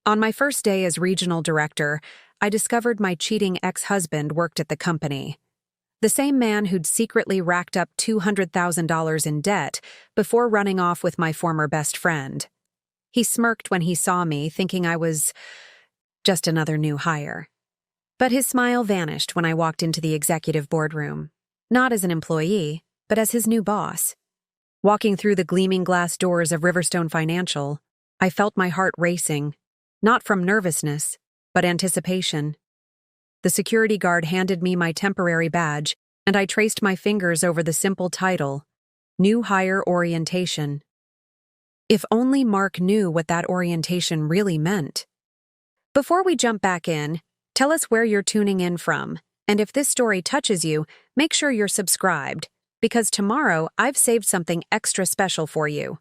On my first day as regional director, I discovered my cheating ex-husband worked at the company. The same man who'd secretly racked up $200,000 in debt before running off with my former best friend. He smirked when he saw me, thinking I was just another new hire. But his smile vanished when I walked into the executive boardroom, not as an employee, but as his new boss. Walking through the gleaming glass doors of Riverstone Financial, I felt my heart racing, not from nervousness, but anticipation. The security guard handed me my temporary badge, and I traced my fingers over the simple title, New Hire Orientation. If only Mark knew what that orientation really meant. Before we jump back in, tell us where you're tuning in from, and if this story touches you, make sure you're subscribed, because tomorrow I've saved something extra special for you.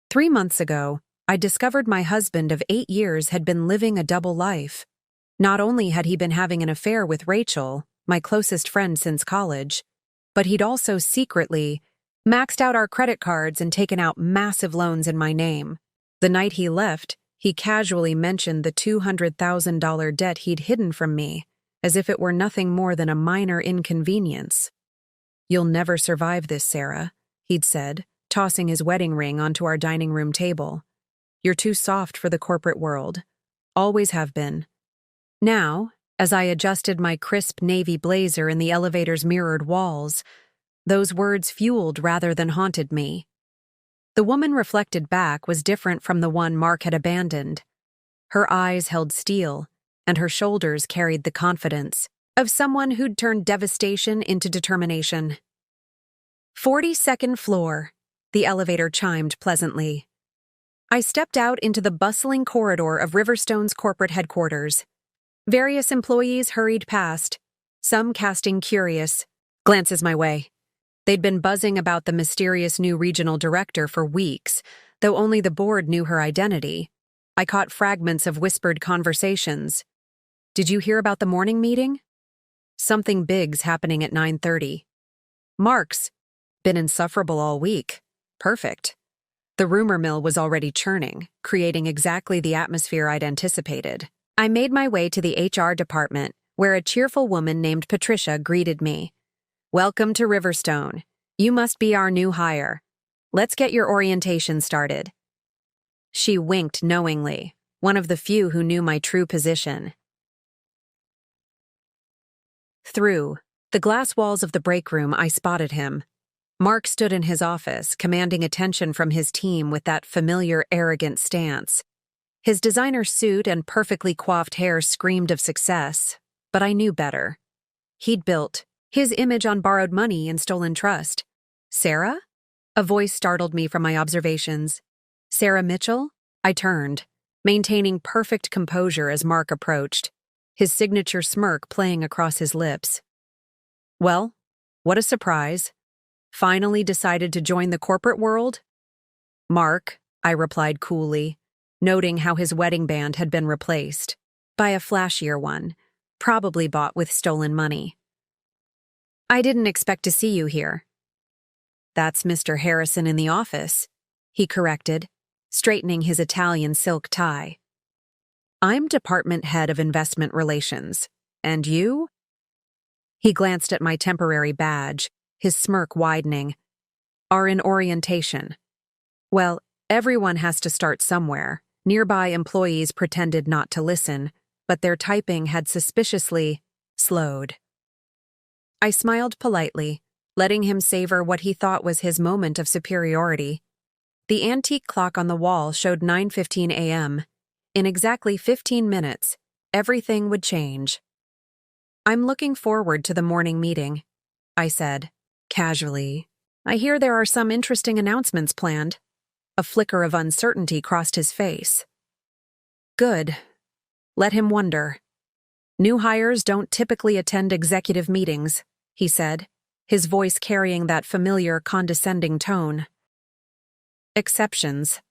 3 months ago, I discovered my husband of 8 years had been living a double life. Not only had he been having an affair with Rachel, my closest friend since college, but he'd also secretly maxed out our credit cards and taken out massive loans in my name. The night he left, he casually mentioned the $200,000 debt he'd hidden from me, as if it were nothing more than a minor inconvenience. "You'll never survive this, Sarah," he'd said, tossing his wedding ring onto our dining room table. "You're too soft for the corporate world. Always have been." Now, as I adjusted my crisp navy blazer in the elevator's mirrored walls, those words fueled rather than haunted me. The woman reflected back was different from the one Mark had abandoned. Her eyes held steel, and her shoulders carried the confidence of someone who'd turned devastation into determination. 42nd floor, the elevator chimed pleasantly. I stepped out into the bustling corridor of Riverstone's corporate headquarters. Various employees hurried past, some casting curious glances my way. They'd been buzzing about the mysterious new regional director for weeks, though only the board knew her identity. I caught fragments of whispered conversations. "Did you hear about the morning meeting? Something big's happening at 9:30. Mark's been insufferable all week. Perfect." The rumor mill was already churning, creating exactly the atmosphere I'd anticipated. I made my way to the HR department, where a cheerful woman named Patricia greeted me. "Welcome to Riverstone. You must be our new hire. Let's get your orientation started." She winked knowingly, one of the few who knew my true position. Through the glass walls of the break room, I spotted him. Mark stood in his office, commanding attention from his team with that familiar, arrogant stance. His designer suit and perfectly coiffed hair screamed of success, but I knew better. He'd built his image on borrowed money and stolen trust. "Sarah?" A voice startled me from my observations. "Sarah Mitchell?" I turned, maintaining perfect composure as Mark approached, his signature smirk playing across his lips. "Well, what a surprise. Finally decided to join the corporate world?" "Mark," I replied coolly, noting how his wedding band had been replaced by a flashier one, probably bought with stolen money. "I didn't expect to see you here." "That's Mr. Harrison in the office," he corrected, straightening his Italian silk tie. "I'm department head of investment relations. And you?" He glanced at my temporary badge, his smirk widening. "Are in orientation." Well, everyone has to start somewhere. Nearby employees pretended not to listen, but their typing had suspiciously slowed. I smiled politely, letting him savor what he thought was his moment of superiority. The antique clock on the wall showed 9:15 a.m. In exactly 15 minutes, everything would change. "I'm looking forward to the morning meeting," I said, casually. "I hear there are some interesting announcements planned." A flicker of uncertainty crossed his face. "Good. Let him wonder." "New hires don't typically attend executive meetings," he said, his voice carrying that familiar, condescending tone. "Exceptions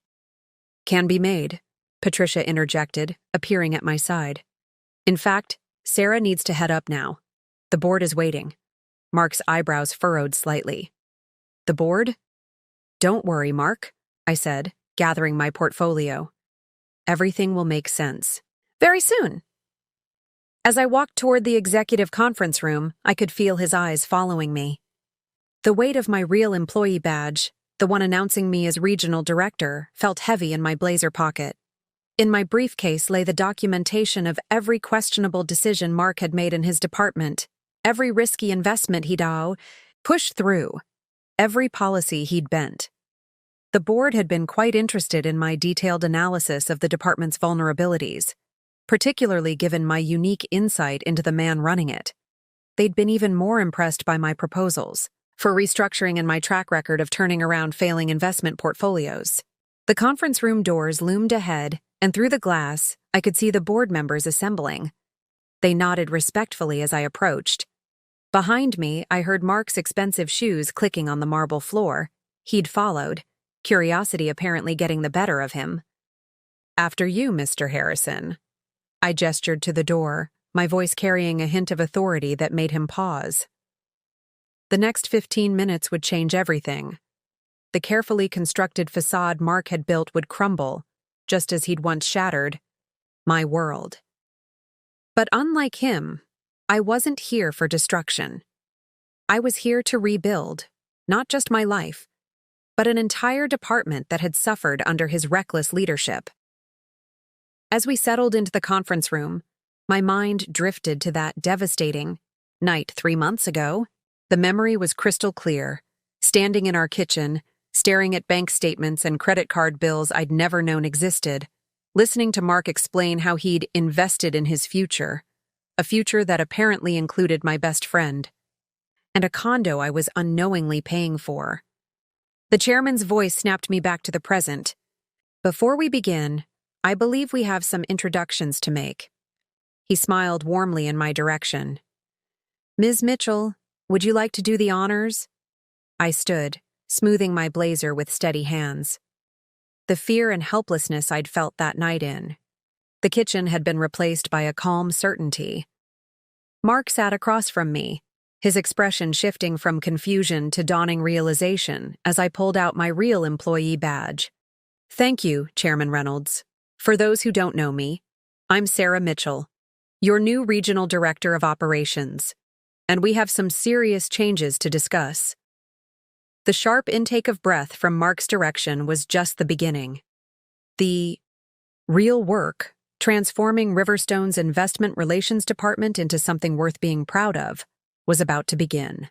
can be made," Patricia interjected, appearing at my side. "In fact, Sarah needs to head up now. The board is waiting." Mark's eyebrows furrowed slightly. "The board?" "Don't worry, Mark," I said, gathering my portfolio. Everything will make sense. Very soon. As I walked toward the executive conference room, I could feel his eyes following me. The weight of my real employee badge, the one announcing me as regional director, felt heavy in my blazer pocket. In my briefcase lay the documentation of every questionable decision Mark had made in his department, every risky investment he'd pushed through, every policy he'd bent. The board had been quite interested in my detailed analysis of the department's vulnerabilities, particularly given my unique insight into the man running it. They'd been even more impressed by my proposals for restructuring and my track record of turning around failing investment portfolios. The conference room doors loomed ahead, and through the glass, I could see the board members assembling. They nodded respectfully as I approached. Behind me, I heard Mark's expensive shoes clicking on the marble floor. He'd followed, curiosity apparently getting the better of him. "After you, Mr. Harrison." I gestured to the door, my voice carrying a hint of authority that made him pause. The next 15 minutes would change everything. The carefully constructed facade Mark had built would crumble, just as he'd once shattered my world. But unlike him, I wasn't here for destruction. I was here to rebuild, not just my life, but an entire department that had suffered under his reckless leadership. As we settled into the conference room, my mind drifted to that devastating night 3 months ago. The memory was crystal clear, standing in our kitchen, staring at bank statements and credit card bills I'd never known existed, listening to Mark explain how he'd invested in his future, a future that apparently included my best friend, and a condo I was unknowingly paying for. The chairman's voice snapped me back to the present. "Before we begin, I believe we have some introductions to make." He smiled warmly in my direction. "Ms. Mitchell, would you like to do the honors?" I stood, smoothing my blazer with steady hands. The fear and helplessness I'd felt that night in. The kitchen had been replaced by a calm certainty. Mark sat across from me, his expression shifting from confusion to dawning realization as I pulled out my real employee badge. "Thank you, Chairman Reynolds. For those who don't know me, I'm Sarah Mitchell, your new Regional Director of Operations, and we have some serious changes to discuss." The sharp intake of breath from Mark's direction was just the beginning. The real work, transforming Riverstone's investment relations department into something worth being proud of, was about to begin.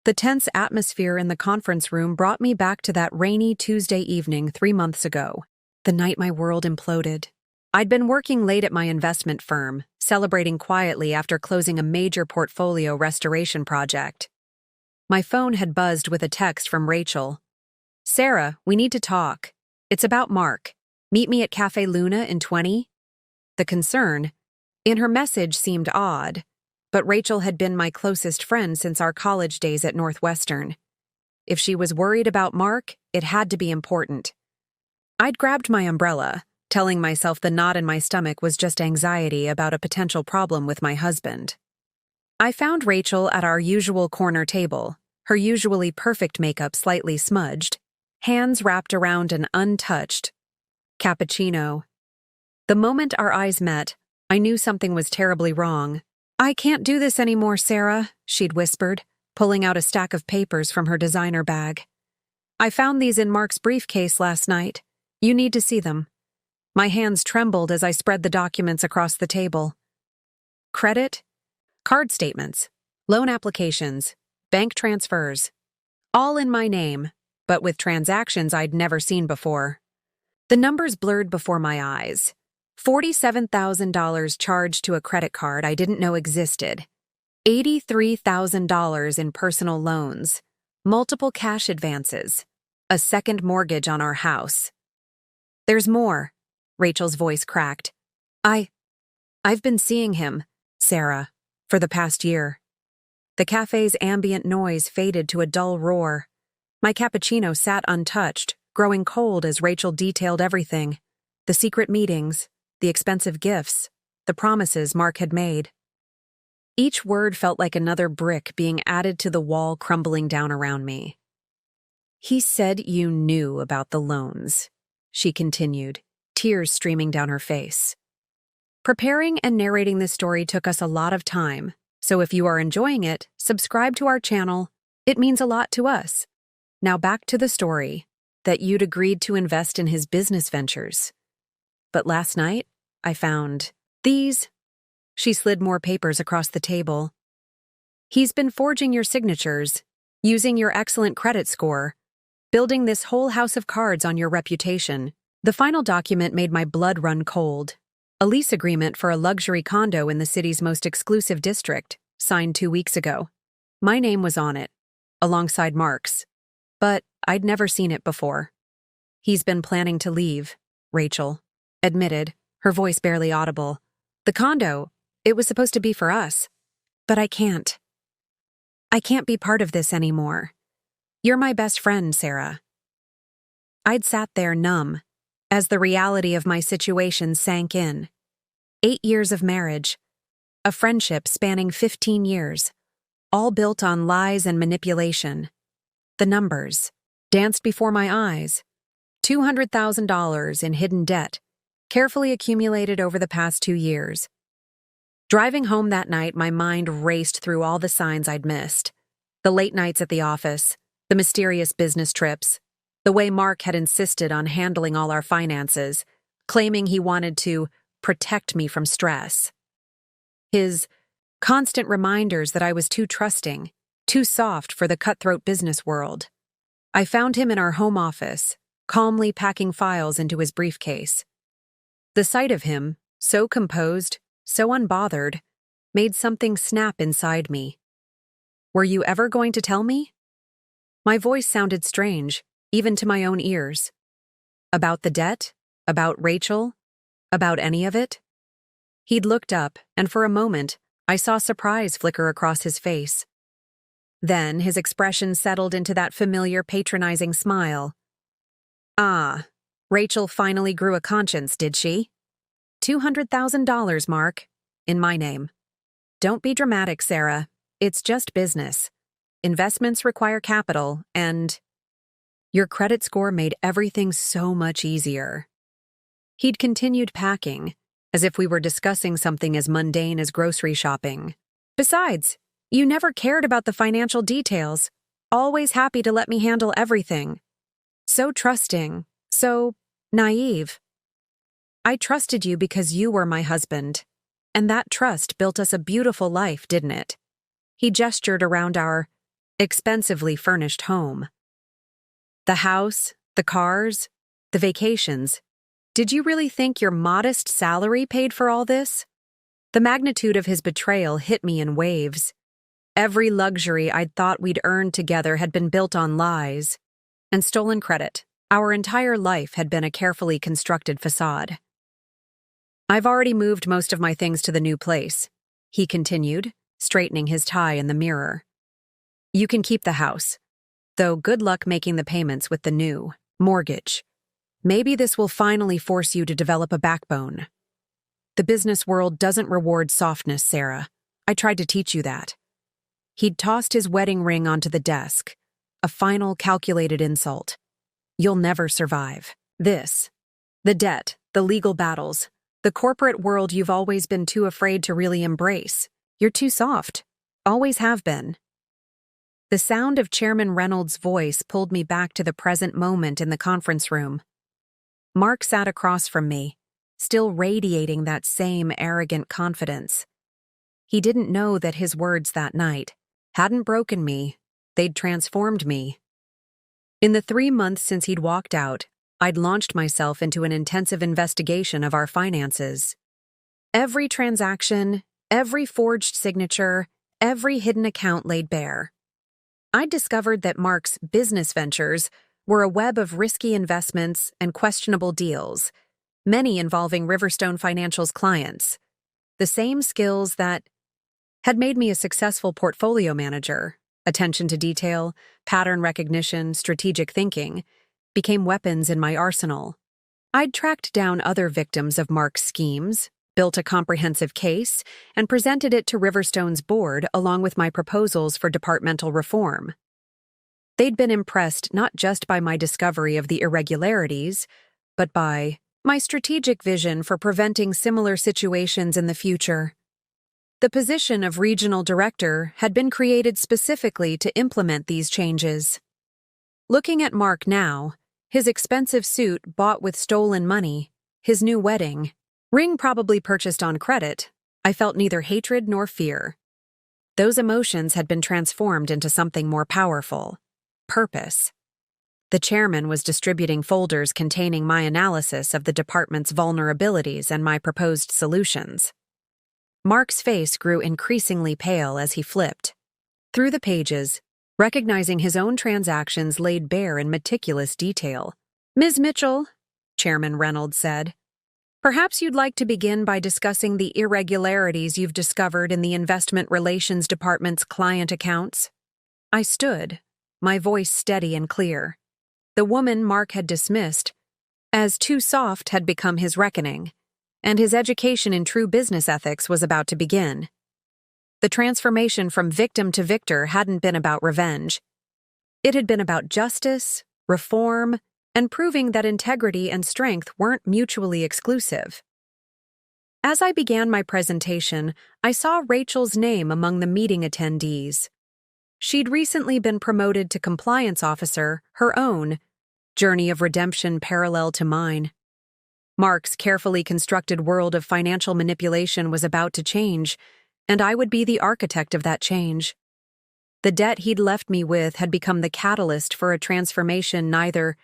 The tense atmosphere in the conference room brought me back to that rainy Tuesday evening 3 months ago, the night my world imploded. I'd been working late at my investment firm, celebrating quietly after closing a major portfolio restoration project. My phone had buzzed with a text from Rachel. "Sarah, we need to talk. It's about Mark. Meet me at Cafe Luna in 20." The concern in her message seemed odd, but Rachel had been my closest friend since our college days at Northwestern. If she was worried about Mark, it had to be important. I'd grabbed my umbrella, telling myself the knot in my stomach was just anxiety about a potential problem with my husband. I found Rachel at our usual corner table, her usually perfect makeup slightly smudged, hands wrapped around an untouched cappuccino. The moment our eyes met, I knew something was terribly wrong. "I can't do this anymore, Sarah," she'd whispered, pulling out a stack of papers from her designer bag. "I found these in Mark's briefcase last night. You need to see them." My hands trembled as I spread the documents across the table. Credit, card statements, loan applications, bank transfers. All in my name, but with transactions I'd never seen before. The numbers blurred before my eyes. $47,000 charged to a credit card I didn't know existed. $83,000 in personal loans. Multiple cash advances. A second mortgage on our house. "There's more," Rachel's voice cracked. I've been seeing him, Sarah, for the past year." The cafe's ambient noise faded to a dull roar. My cappuccino sat untouched, growing cold as Rachel detailed everything. The secret meetings, the expensive gifts, the promises Mark had made. Each word felt like another brick being added to the wall crumbling down around me. "He said you knew about the loans," she continued, tears streaming down her face. Preparing and narrating this story took us a lot of time, so if you are enjoying it, subscribe to our channel. It means a lot to us. Now back to the story, that you'd agreed to invest in his business ventures. But last night, I found these. She slid more papers across the table. He's been forging your signatures, using your excellent credit score, building this whole house of cards on your reputation. The final document made my blood run cold. A lease agreement for a luxury condo in the city's most exclusive district, signed 2 weeks ago. My name was on it, alongside Mark's. But I'd never seen it before. He's been planning to leave, Rachel admitted, her voice barely audible. The condo, it was supposed to be for us. But I can't. I can't be part of this anymore. You're my best friend, Sarah. I'd sat there numb, as the reality of my situation sank in. 8 years of marriage, a friendship spanning 15 years, all built on lies and manipulation. The numbers danced before my eyes. $200,000 in hidden debt, carefully accumulated over the past 2 years. Driving home that night, my mind raced through all the signs I'd missed. The late nights at the office, the mysterious business trips, the way Mark had insisted on handling all our finances, claiming he wanted to protect me from stress. His constant reminders that I was too trusting, too soft for the cutthroat business world. I found him in our home office, calmly packing files into his briefcase. The sight of him, so composed, so unbothered, made something snap inside me. Were you ever going to tell me? My voice sounded strange, even to my own ears. About the debt? About Rachel? About any of it? He'd looked up, and for a moment, I saw surprise flicker across his face. Then his expression settled into that familiar patronizing smile. Ah, Rachel finally grew a conscience, did she? $200,000, Mark, in my name. Don't be dramatic, Sarah. It's just business. Investments require capital, and your credit score made everything so much easier. He'd continued packing, as if we were discussing something as mundane as grocery shopping. Besides, you never cared about the financial details, always happy to let me handle everything. So trusting, so naive. I trusted you because you were my husband, and that trust built us a beautiful life, didn't it? He gestured around our expensively furnished home. The house, the cars, the vacations. Did you really think your modest salary paid for all this? The magnitude of his betrayal hit me in waves. Every luxury I'd thought we'd earned together had been built on lies and stolen credit. Our entire life had been a carefully constructed facade. I've already moved most of my things to the new place, he continued, straightening his tie in the mirror. You can keep the house, though good luck making the payments with the new mortgage. Maybe this will finally force you to develop a backbone. The business world doesn't reward softness, Sarah. I tried to teach you that. He'd tossed his wedding ring onto the desk, a final calculated insult. You'll never survive. This, the debt, the legal battles, the corporate world you've always been too afraid to really embrace. You're too soft. Always have been. The sound of Chairman Reynolds' voice pulled me back to the present moment in the conference room. Mark sat across from me, still radiating that same arrogant confidence. He didn't know that his words that night hadn't broken me, they'd transformed me. In the 3 months since he'd walked out, I'd launched myself into an intensive investigation of our finances. Every transaction, every forged signature, every hidden account laid bare. I'd discovered that Mark's business ventures were a web of risky investments and questionable deals, many involving Riverstone Financial's clients. The same skills that had made me a successful portfolio manager, attention to detail, pattern recognition, strategic thinking, became weapons in my arsenal. I'd tracked down other victims of Mark's schemes, built a comprehensive case, and presented it to Riverstone's board along with my proposals for departmental reform. They'd been impressed not just by my discovery of the irregularities, but by my strategic vision for preventing similar situations in the future. The position of regional director had been created specifically to implement these changes. Looking at Mark now, his expensive suit bought with stolen money, his new wedding, ring probably purchased on credit, I felt neither hatred nor fear. Those emotions had been transformed into something more powerful: purpose. The chairman was distributing folders containing my analysis of the department's vulnerabilities and my proposed solutions. Mark's face grew increasingly pale as he flipped through the pages, recognizing his own transactions laid bare in meticulous detail. "Ms. Mitchell," Chairman Reynolds said, "perhaps you'd like to begin by discussing the irregularities you've discovered in the Investment Relations Department's client accounts." I stood, my voice steady and clear. The woman Mark had dismissed as too soft had become his reckoning, and his education in true business ethics was about to begin. The transformation from victim to victor hadn't been about revenge. It had been about justice, reform, and proving that integrity and strength weren't mutually exclusive. As I began my presentation, I saw Rachel's name among the meeting attendees. She'd recently been promoted to compliance officer, her own journey of redemption parallel to mine. Mark's carefully constructed world of financial manipulation was about to change, and I would be the architect of that change. The debt he'd left me with had become the catalyst for a transformation neither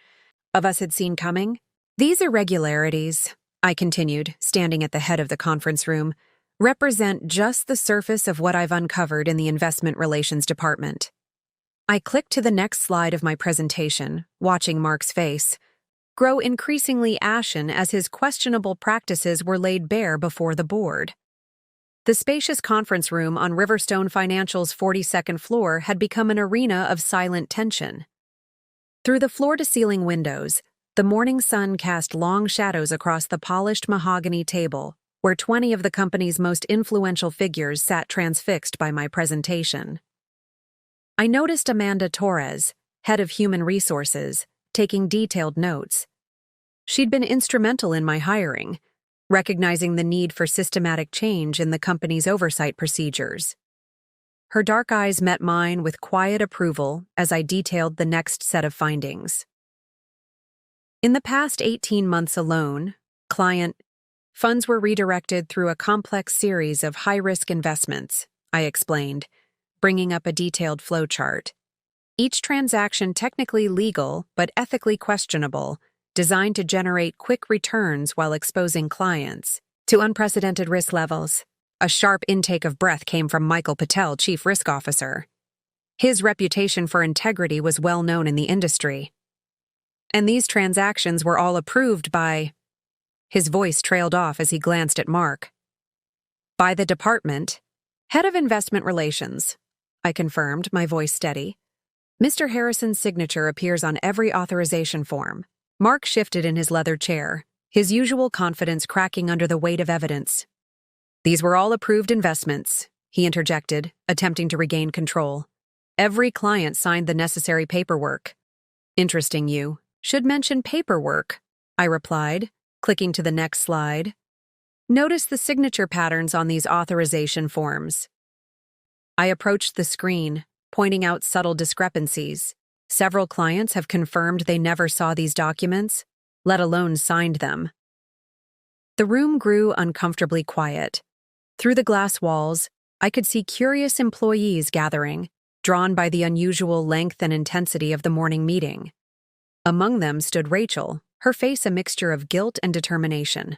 of us had seen coming. "These irregularities," I continued, standing at the head of the conference room, "represent just the surface of what I've uncovered in the Investment Relations Department." I clicked to the next slide of my presentation, watching Mark's face grow increasingly ashen as his questionable practices were laid bare before the board. The spacious conference room on Riverstone Financial's 42nd floor had become an arena of silent tension. Through the floor-to-ceiling windows, the morning sun cast long shadows across the polished mahogany table, where 20 of the company's most influential figures sat transfixed by my presentation. I noticed Amanda Torres, head of human resources, taking detailed notes. She'd been instrumental in my hiring, recognizing the need for systematic change in the company's oversight procedures. Her dark eyes met mine with quiet approval as I detailed the next set of findings. In the past 18 months alone, client funds were redirected through a complex series of high-risk investments, I explained, bringing up a detailed flowchart. Each transaction technically legal but ethically questionable, designed to generate quick returns while exposing clients to unprecedented risk levels. A sharp intake of breath came from Michael Patel, Chief Risk Officer. His reputation for integrity was well known in the industry. And these transactions were all approved by... His voice trailed off as he glanced at Mark. "By the department, head of investment relations," I confirmed, my voice steady. "Mr. Harrison's signature appears on every authorization form." Mark shifted in his leather chair, his usual confidence cracking under the weight of evidence. "These were all approved investments," he interjected, attempting to regain control. "Every client signed the necessary paperwork." "Interesting you should mention paperwork," I replied, clicking to the next slide. "Notice the signature patterns on these authorization forms." I approached the screen, pointing out subtle discrepancies. Several clients have confirmed they never saw these documents, let alone signed them. The room grew uncomfortably quiet. Through the glass walls, I could see curious employees gathering, drawn by the unusual length and intensity of the morning meeting. Among them stood Rachel, her face a mixture of guilt and determination.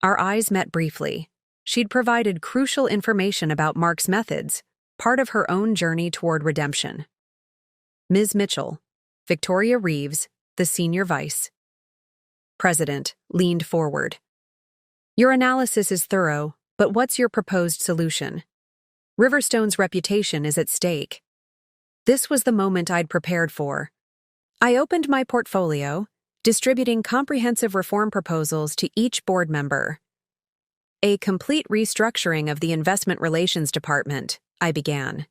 Our eyes met briefly. She'd provided crucial information about Mark's methods, part of her own journey toward redemption. Ms. Mitchell, Victoria Reeves, the senior vice president, leaned forward. "Your analysis is thorough, but what's your proposed solution? Riverstone's reputation is at stake." This was the moment I'd prepared for. I opened my portfolio, distributing comprehensive reform proposals to each board member. "A complete restructuring of the Investment Relations Department," I began.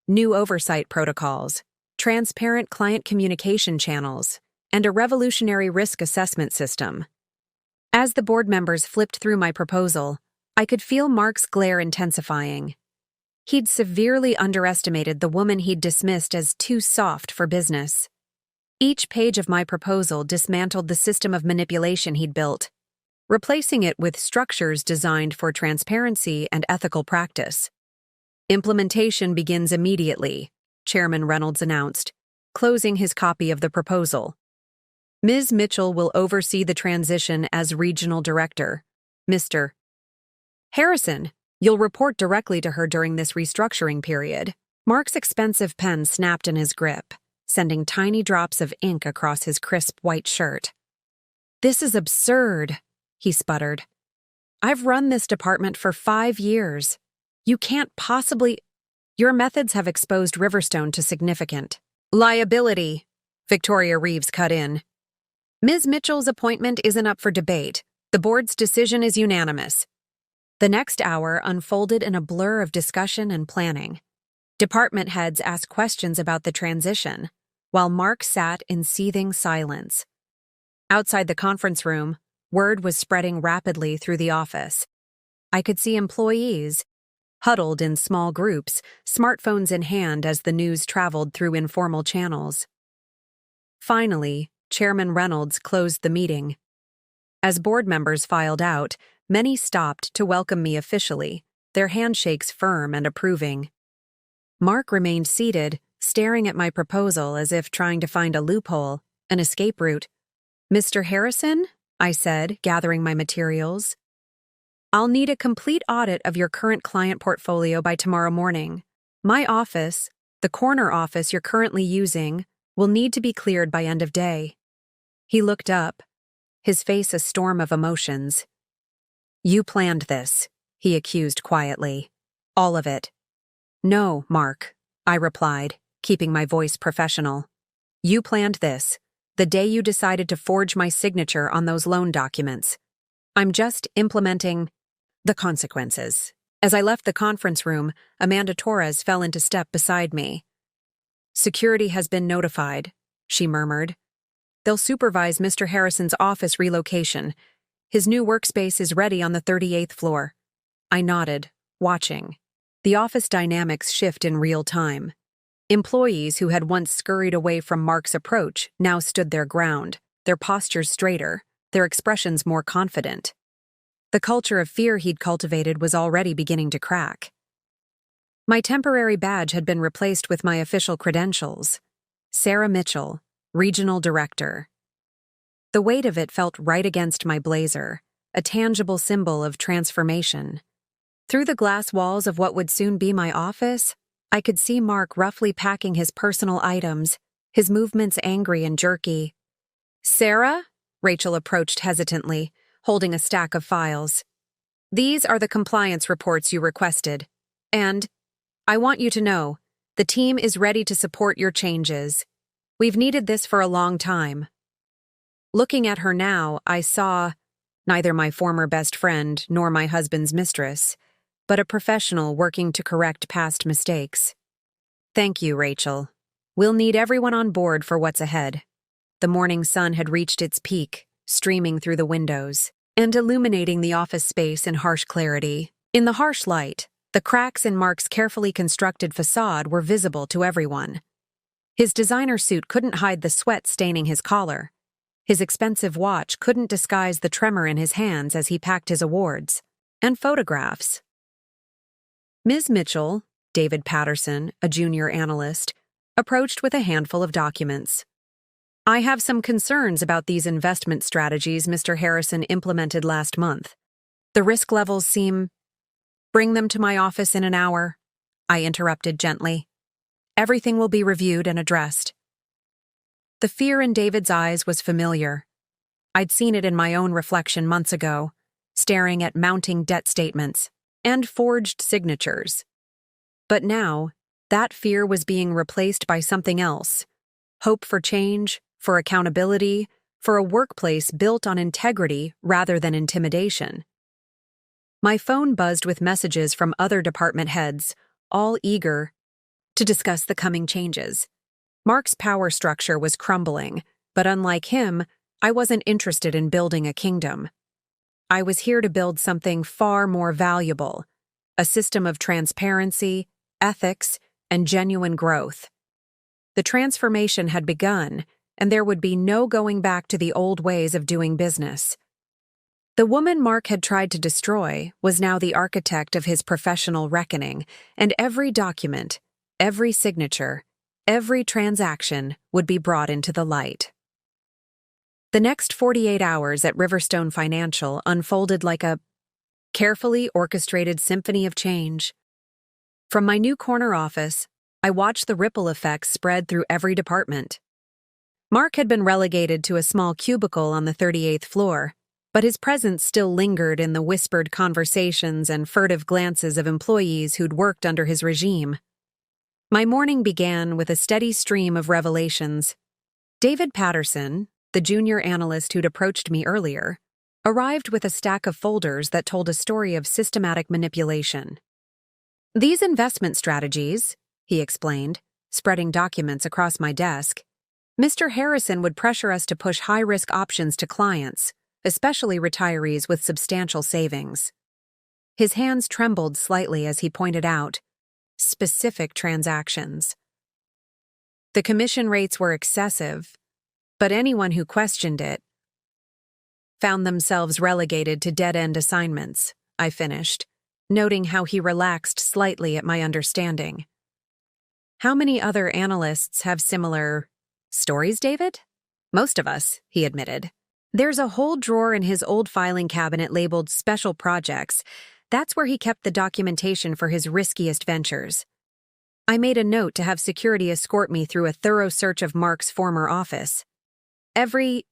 "New oversight protocols, transparent client communication channels, and a revolutionary risk assessment system." As the board members flipped through my proposal, I could feel Mark's glare intensifying. He'd severely underestimated the woman he'd dismissed as too soft for business. Each page of my proposal dismantled the system of manipulation he'd built, replacing it with structures designed for transparency and ethical practice. "Implementation begins immediately," Chairman Reynolds announced, closing his copy of the proposal. "Ms. Mitchell will oversee the transition as regional director. Mr. Harrison, you'll report directly to her during this restructuring period." Mark's expensive pen snapped in his grip, sending tiny drops of ink across his crisp white shirt. "This is absurd," he sputtered. "I've run this department for 5 years. You can't possibly— Your methods have exposed Riverstone to significant liability," Victoria Reeves cut in. "Ms. Mitchell's appointment isn't up for debate. The board's decision is unanimous." The next hour unfolded in a blur of discussion and planning. Department heads asked questions about the transition, while Mark sat in seething silence. Outside the conference room, word was spreading rapidly through the office. I could see employees, huddled in small groups, smartphones in hand as the news traveled through informal channels. Finally, Chairman Reynolds closed the meeting. As board members filed out, many stopped to welcome me officially, their handshakes firm and approving. Mark remained seated, staring at my proposal as if trying to find a loophole, an escape route. "Mr. Harrison," I said, gathering my materials, "I'll need a complete audit of your current client portfolio by tomorrow morning. My office, the corner office you're currently using, will need to be cleared by end of day." He looked up, his face a storm of emotions. "You planned this," he accused quietly. "All of it." "No, Mark," I replied, keeping my voice professional. "You planned this, the day you decided to forge my signature on those loan documents. I'm just implementing the consequences." As I left the conference room, Amanda Torres fell into step beside me. "Security has been notified," she murmured. "They'll supervise Mr. Harrison's office relocation. His new workspace is ready on the 38th floor." I nodded, watching. The office dynamics shift in real time. Employees who had once scurried away from Mark's approach now stood their ground, their postures straighter, their expressions more confident. The culture of fear he'd cultivated was already beginning to crack. My temporary badge had been replaced with my official credentials. Sarah Mitchell, Regional Director. The weight of it felt right against my blazer, a tangible symbol of transformation. Through the glass walls of what would soon be my office, I could see Mark roughly packing his personal items, his movements angry and jerky. "Sarah?" Rachel approached hesitantly, holding a stack of files. "These are the compliance reports you requested. And I want you to know, the team is ready to support your changes. We've needed this for a long time." Looking at her now, I saw neither my former best friend nor my husband's mistress, but a professional working to correct past mistakes. "Thank you, Rachel. We'll need everyone on board for what's ahead." The morning sun had reached its peak, streaming through the windows, and illuminating the office space in harsh clarity. In the harsh light, the cracks in Mark's carefully constructed facade were visible to everyone. His designer suit couldn't hide the sweat staining his collar. His expensive watch couldn't disguise the tremor in his hands as he packed his awards and photographs. Ms. Mitchell, David Patterson, a junior analyst, approached with a handful of documents. "I have some concerns about these investment strategies Mr. Harrison implemented last month. The risk levels seem— Bring them to my office in an hour," I interrupted gently. "Everything will be reviewed and addressed." The fear in David's eyes was familiar. I'd seen it in my own reflection months ago, staring at mounting debt statements and forged signatures. But now, that fear was being replaced by something else. Hope for change, for accountability, for a workplace built on integrity rather than intimidation. My phone buzzed with messages from other department heads, all eager to discuss the coming changes. Mark's power structure was crumbling, but unlike him, I wasn't interested in building a kingdom. I was here to build something far more valuable, a system of transparency, ethics, and genuine growth. The transformation had begun, and there would be no going back to the old ways of doing business. The woman Mark had tried to destroy was now the architect of his professional reckoning, and every document, every signature, every transaction would be brought into the light. The next 48 hours at Riverstone Financial unfolded like a carefully orchestrated symphony of change. From my new corner office, I watched the ripple effects spread through every department. Mark had been relegated to a small cubicle on the 38th floor, but his presence still lingered in the whispered conversations and furtive glances of employees who'd worked under his regime. My morning began with a steady stream of revelations. David Patterson, the junior analyst who'd approached me earlier, arrived with a stack of folders that told a story of systematic manipulation. "These investment strategies," he explained, spreading documents across my desk, "Mr. Harrison would pressure us to push high-risk options to clients, especially retirees with substantial savings." His hands trembled slightly as he pointed out specific transactions. The commission rates were excessive, but anyone who questioned it found themselves relegated to dead-end assignments, I finished, noting how he relaxed slightly at my understanding. "How many other analysts have similar stories, David?" "Most of us," he admitted. "There's a whole drawer in his old filing cabinet labeled Special Projects. That's where he kept the documentation for his riskiest ventures." I made a note to have security escort me through a thorough search of Mark's former office. Every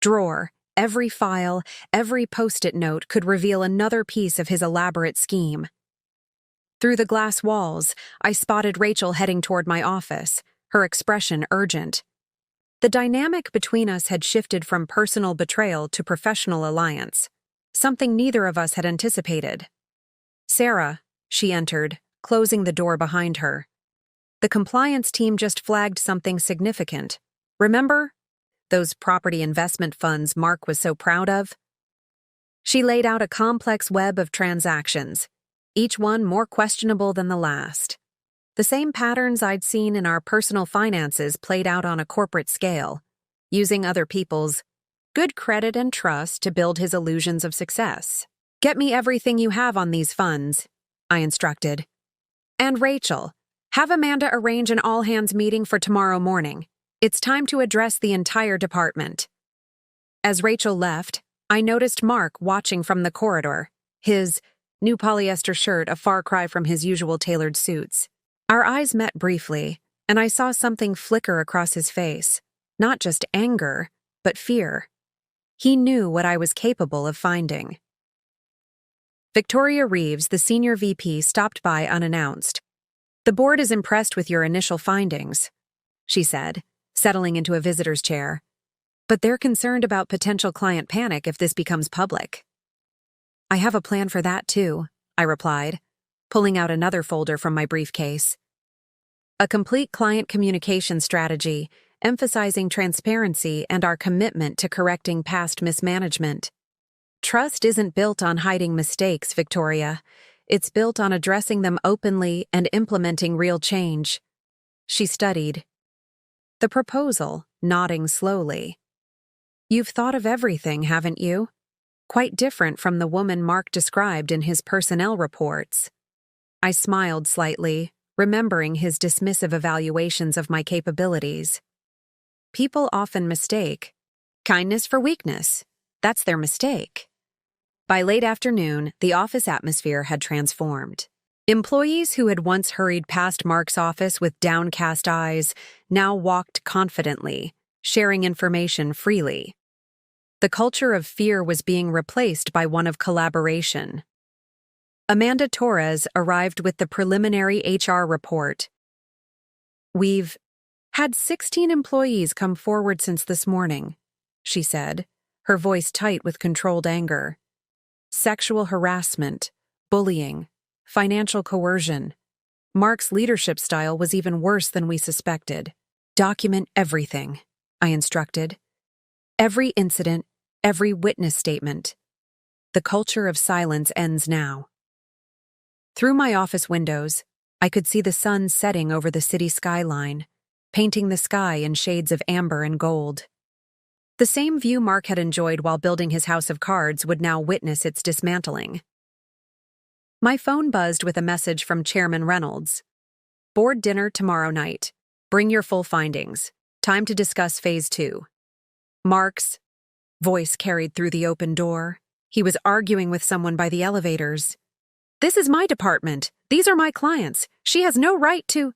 drawer, every file, every post-it note could reveal another piece of his elaborate scheme. Through the glass walls, I spotted Rachel heading toward my office, her expression urgent. The dynamic between us had shifted from personal betrayal to professional alliance, something neither of us had anticipated. "Sarah," she entered, closing the door behind her. "The compliance team just flagged something significant. Remember? Those property investment funds Mark was so proud of?" She laid out a complex web of transactions, each one more questionable than the last. The same patterns I'd seen in our personal finances played out on a corporate scale, using other people's good credit and trust to build his illusions of success. "Get me everything you have on these funds," I instructed. "And Rachel, have Amanda arrange an all-hands meeting for tomorrow morning. It's time to address the entire department." As Rachel left, I noticed Mark watching from the corridor, his new polyester shirt a far cry from his usual tailored suits. Our eyes met briefly, and I saw something flicker across his face, not just anger, but fear. He knew what I was capable of finding. Victoria Reeves, the senior VP, stopped by unannounced. "The board is impressed with your initial findings," she said, settling into a visitor's chair. "But they're concerned about potential client panic if this becomes public." "I have a plan for that too," I replied, pulling out another folder from my briefcase. "A complete client communication strategy, emphasizing transparency and our commitment to correcting past mismanagement. Trust isn't built on hiding mistakes, Victoria. It's built on addressing them openly and implementing real change." She studied the proposal, nodding slowly. "You've thought of everything, haven't you? Quite different from the woman Mark described in his personnel reports." I smiled slightly, remembering his dismissive evaluations of my capabilities. People often mistake kindness for weakness. That's their mistake. By late afternoon, the office atmosphere had transformed. Employees who had once hurried past Mark's office with downcast eyes now walked confidently, sharing information freely. The culture of fear was being replaced by one of collaboration. Amanda Torres arrived with the preliminary HR report. "We've had 16 employees come forward since this morning," she said, her voice tight with controlled anger. "Sexual harassment, bullying, financial coercion. Mark's leadership style was even worse than we suspected. Document everything," I instructed. "Every incident, every witness statement." The culture of silence ends now. Through my office windows, I could see the sun setting over the city skyline, painting the sky in shades of amber and gold. The same view Mark had enjoyed while building his house of cards would now witness its dismantling. My phone buzzed with a message from Chairman Reynolds. Board dinner tomorrow night. Bring your full findings. Time to discuss Phase 2. Mark's voice carried through the open door. He was arguing with someone by the elevators. This is my department. These are my clients. She has no right to—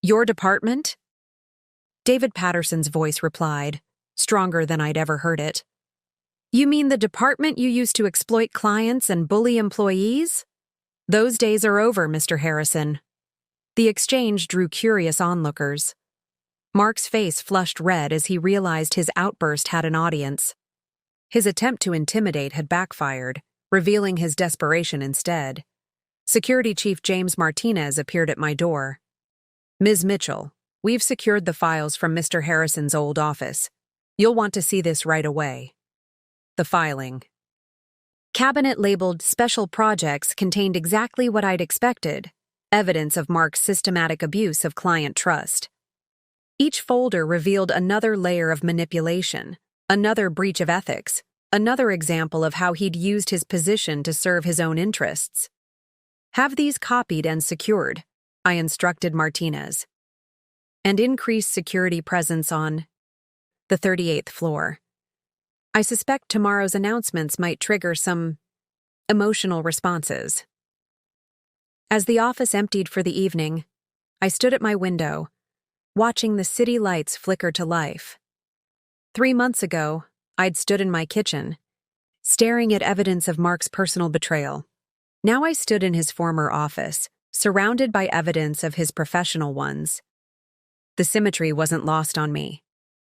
Your department? David Patterson's voice replied, stronger than I'd ever heard it. You mean the department you used to exploit clients and bully employees? Those days are over, Mr. Harrison. The exchange drew curious onlookers. Mark's face flushed red as he realized his outburst had an audience. His attempt to intimidate had backfired, revealing his desperation instead. Security Chief James Martinez appeared at my door. Ms. Mitchell, we've secured the files from Mr. Harrison's old office. You'll want to see this right away. The filing. Cabinet labeled Special Projects contained exactly what I'd expected, evidence of Mark's systematic abuse of client trust. Each folder revealed another layer of manipulation, another breach of ethics, another example of how he'd used his position to serve his own interests. Have these copied and secured, I instructed Martinez. And increase security presence on the 38th floor. I suspect tomorrow's announcements might trigger some emotional responses. As the office emptied for the evening, I stood at my window, watching the city lights flicker to life. 3 months ago, I'd stood in my kitchen, staring at evidence of Mark's personal betrayal. Now I stood in his former office, surrounded by evidence of his professional ones. The symmetry wasn't lost on me.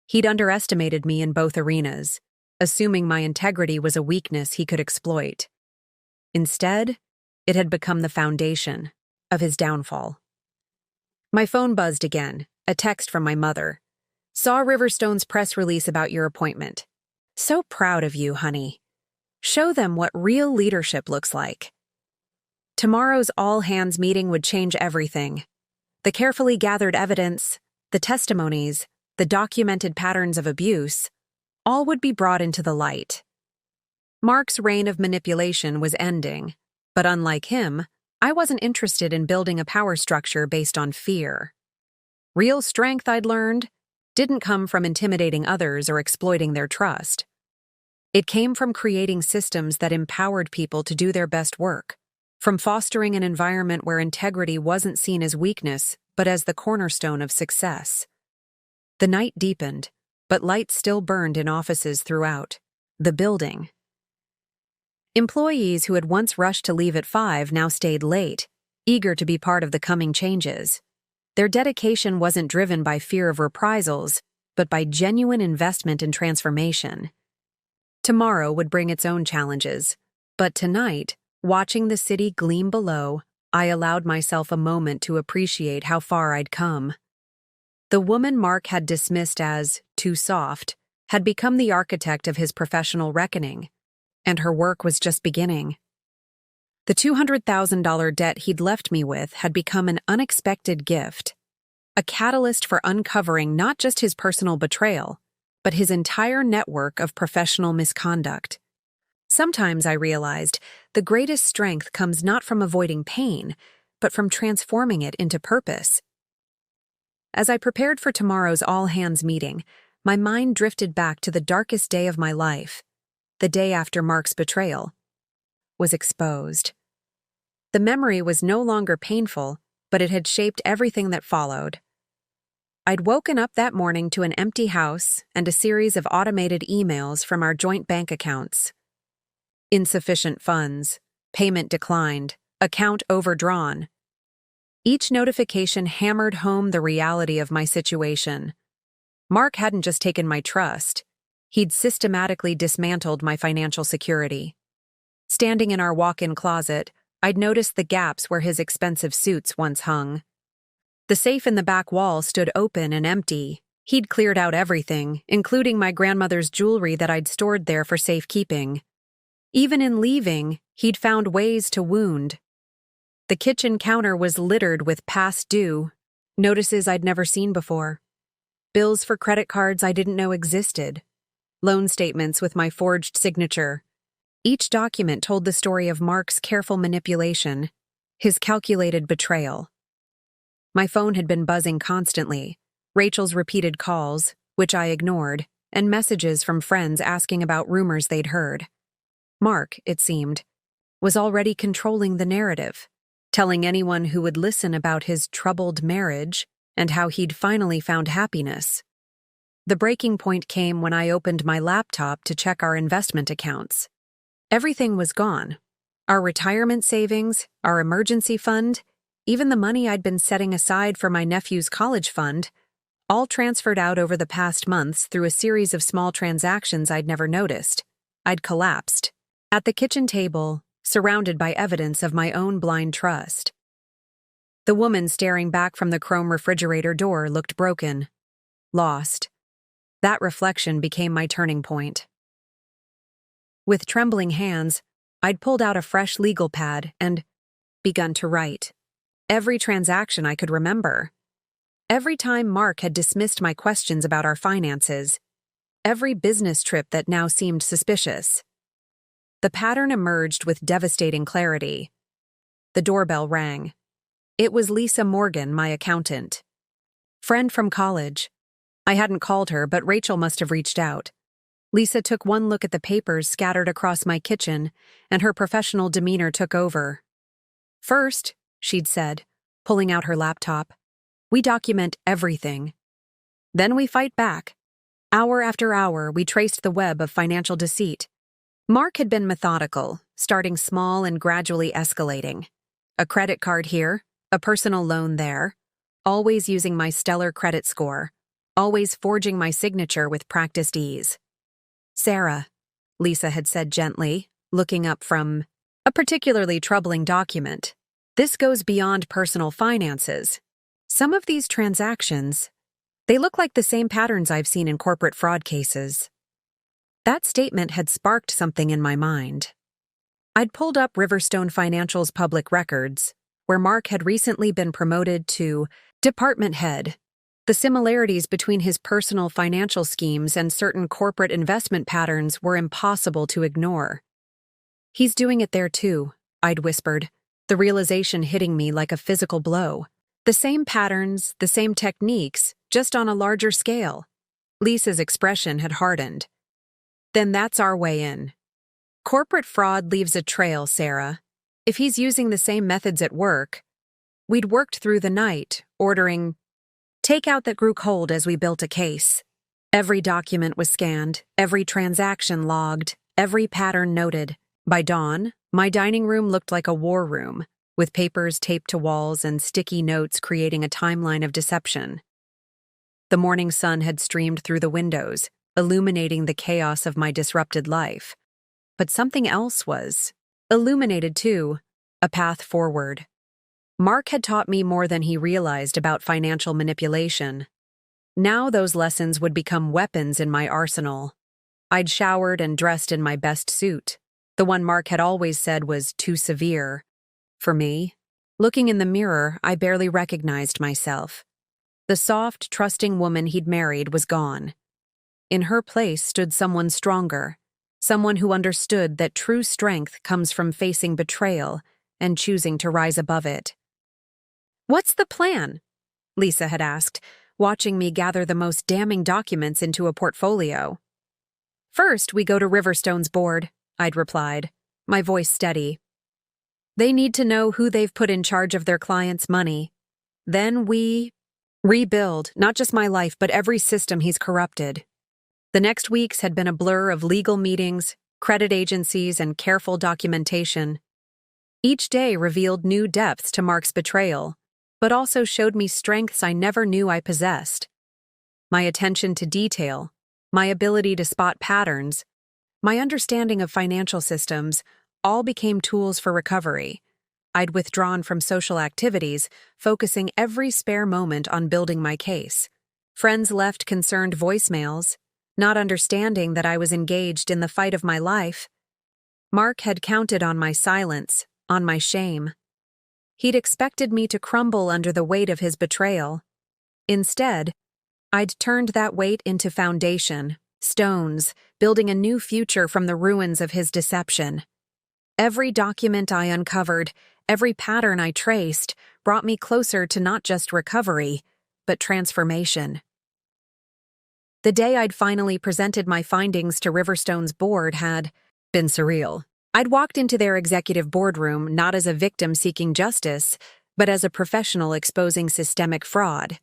He'd underestimated me in both arenas, assuming my integrity was a weakness he could exploit. Instead, it had become the foundation of his downfall. My phone buzzed again, a text from my mother. Saw Riverstone's press release about your appointment. So proud of you, honey. Show them what real leadership looks like. Tomorrow's all-hands meeting would change everything. The carefully gathered evidence, the testimonies, the documented patterns of abuse, all would be brought into the light. Mark's reign of manipulation was ending, but unlike him, I wasn't interested in building a power structure based on fear. Real strength, I'd learned, didn't come from intimidating others or exploiting their trust. It came from creating systems that empowered people to do their best work, from fostering an environment where integrity wasn't seen as weakness, but as the cornerstone of success. The night deepened, but lights still burned in offices throughout the building. Employees who had once rushed to leave at 5 now stayed late, eager to be part of the coming changes. Their dedication wasn't driven by fear of reprisals, but by genuine investment in transformation. Tomorrow would bring its own challenges, but tonight, watching the city gleam below, I allowed myself a moment to appreciate how far I'd come. The woman Mark had dismissed as too soft had become the architect of his professional reckoning, and her work was just beginning. The $200,000 debt he'd left me with had become an unexpected gift, a catalyst for uncovering not just his personal betrayal, but his entire network of professional misconduct. Sometimes I realized the greatest strength comes not from avoiding pain, but from transforming it into purpose. As I prepared for tomorrow's all-hands meeting, my mind drifted back to the darkest day of my life, the day after Mark's betrayal was exposed. The memory was no longer painful, but it had shaped everything that followed. I'd woken up that morning to an empty house and a series of automated emails from our joint bank accounts. Insufficient funds, payment declined, account overdrawn. Each notification hammered home the reality of my situation. Mark hadn't just taken my trust, he'd systematically dismantled my financial security. Standing in our walk-in closet, I'd noticed the gaps where his expensive suits once hung. The safe in the back wall stood open and empty. He'd cleared out everything, including my grandmother's jewelry that I'd stored there for safekeeping. Even in leaving, he'd found ways to wound. The kitchen counter was littered with past due, notices I'd never seen before, bills for credit cards I didn't know existed, loan statements with my forged signature. Each document told the story of Mark's careful manipulation, his calculated betrayal. My phone had been buzzing constantly, Rachel's repeated calls, which I ignored, and messages from friends asking about rumors they'd heard. Mark, it seemed, was already controlling the narrative, telling anyone who would listen about his troubled marriage and how he'd finally found happiness. The breaking point came when I opened my laptop to check our investment accounts. Everything was gone. Our retirement savings, our emergency fund, even the money I'd been setting aside for my nephew's college fund, all transferred out over the past months through a series of small transactions I'd never noticed. I'd collapsed. At the kitchen table, surrounded by evidence of my own blind trust. The woman staring back from the chrome refrigerator door looked broken, lost. That reflection became my turning point. With trembling hands, I'd pulled out a fresh legal pad and begun to write. Every transaction I could remember. Every time Mark had dismissed my questions about our finances. Every business trip that now seemed suspicious. The pattern emerged with devastating clarity. The doorbell rang. It was Lisa Morgan, my accountant. Friend from college. I hadn't called her, but Rachel must have reached out. Lisa took one look at the papers scattered across my kitchen, and her professional demeanor took over. First, she'd said, pulling out her laptop, we document everything. Then we fight back. Hour after hour, we traced the web of financial deceit. Mark had been methodical, starting small and gradually escalating. A credit card here, a personal loan there, always using my stellar credit score, always forging my signature with practiced ease. Sarah, Lisa had said gently, looking up from a particularly troubling document. This goes beyond personal finances. Some of these transactions, they look like the same patterns I've seen in corporate fraud cases. That statement had sparked something in my mind. I'd pulled up Riverstone Financial's public records, where Mark had recently been promoted to department head. The similarities between his personal financial schemes and certain corporate investment patterns were impossible to ignore. He's doing it there too, I'd whispered, the realization hitting me like a physical blow. The same patterns, the same techniques, just on a larger scale. Lisa's expression had hardened. Then that's our way in. Corporate fraud leaves a trail, Sarah. If he's using the same methods at work, we'd worked through the night, ordering takeout that grew cold as we built a case. Every document was scanned, every transaction logged, every pattern noted. By dawn, my dining room looked like a war room, with papers taped to walls and sticky notes creating a timeline of deception. The morning sun had streamed through the windows, illuminating the chaos of my disrupted life. But something else was illuminated too, a path forward. Mark had taught me more than he realized about financial manipulation. Now those lessons would become weapons in my arsenal. I'd showered and dressed in my best suit, the one Mark had always said was too severe. For me, looking in the mirror, I barely recognized myself. The soft, trusting woman he'd married was gone. In her place stood someone stronger, someone who understood that true strength comes from facing betrayal and choosing to rise above it. "What's the plan?" Lisa had asked, watching me gather the most damning documents into a portfolio. "First, we go to Riverstone's board," I'd replied, my voice steady. "They need to know who they've put in charge of their clients' money. Then we rebuild, not just my life, but every system he's corrupted." The next weeks had been a blur of legal meetings, credit agencies, and careful documentation. Each day revealed new depths to Mark's betrayal, but also showed me strengths I never knew I possessed. My attention to detail, my ability to spot patterns, my understanding of financial systems all became tools for recovery. I'd withdrawn from social activities, focusing every spare moment on building my case. Friends left concerned voicemails, not understanding that I was engaged in the fight of my life. Mark had counted on my silence, on my shame. He'd expected me to crumble under the weight of his betrayal. Instead, I'd turned that weight into foundation, stones, building a new future from the ruins of his deception. Every document I uncovered, every pattern I traced, brought me closer to not just recovery, but transformation. The day I'd finally presented my findings to Riverstone's board had been surreal. I'd walked into their executive boardroom not as a victim seeking justice, but as a professional exposing systemic fraud.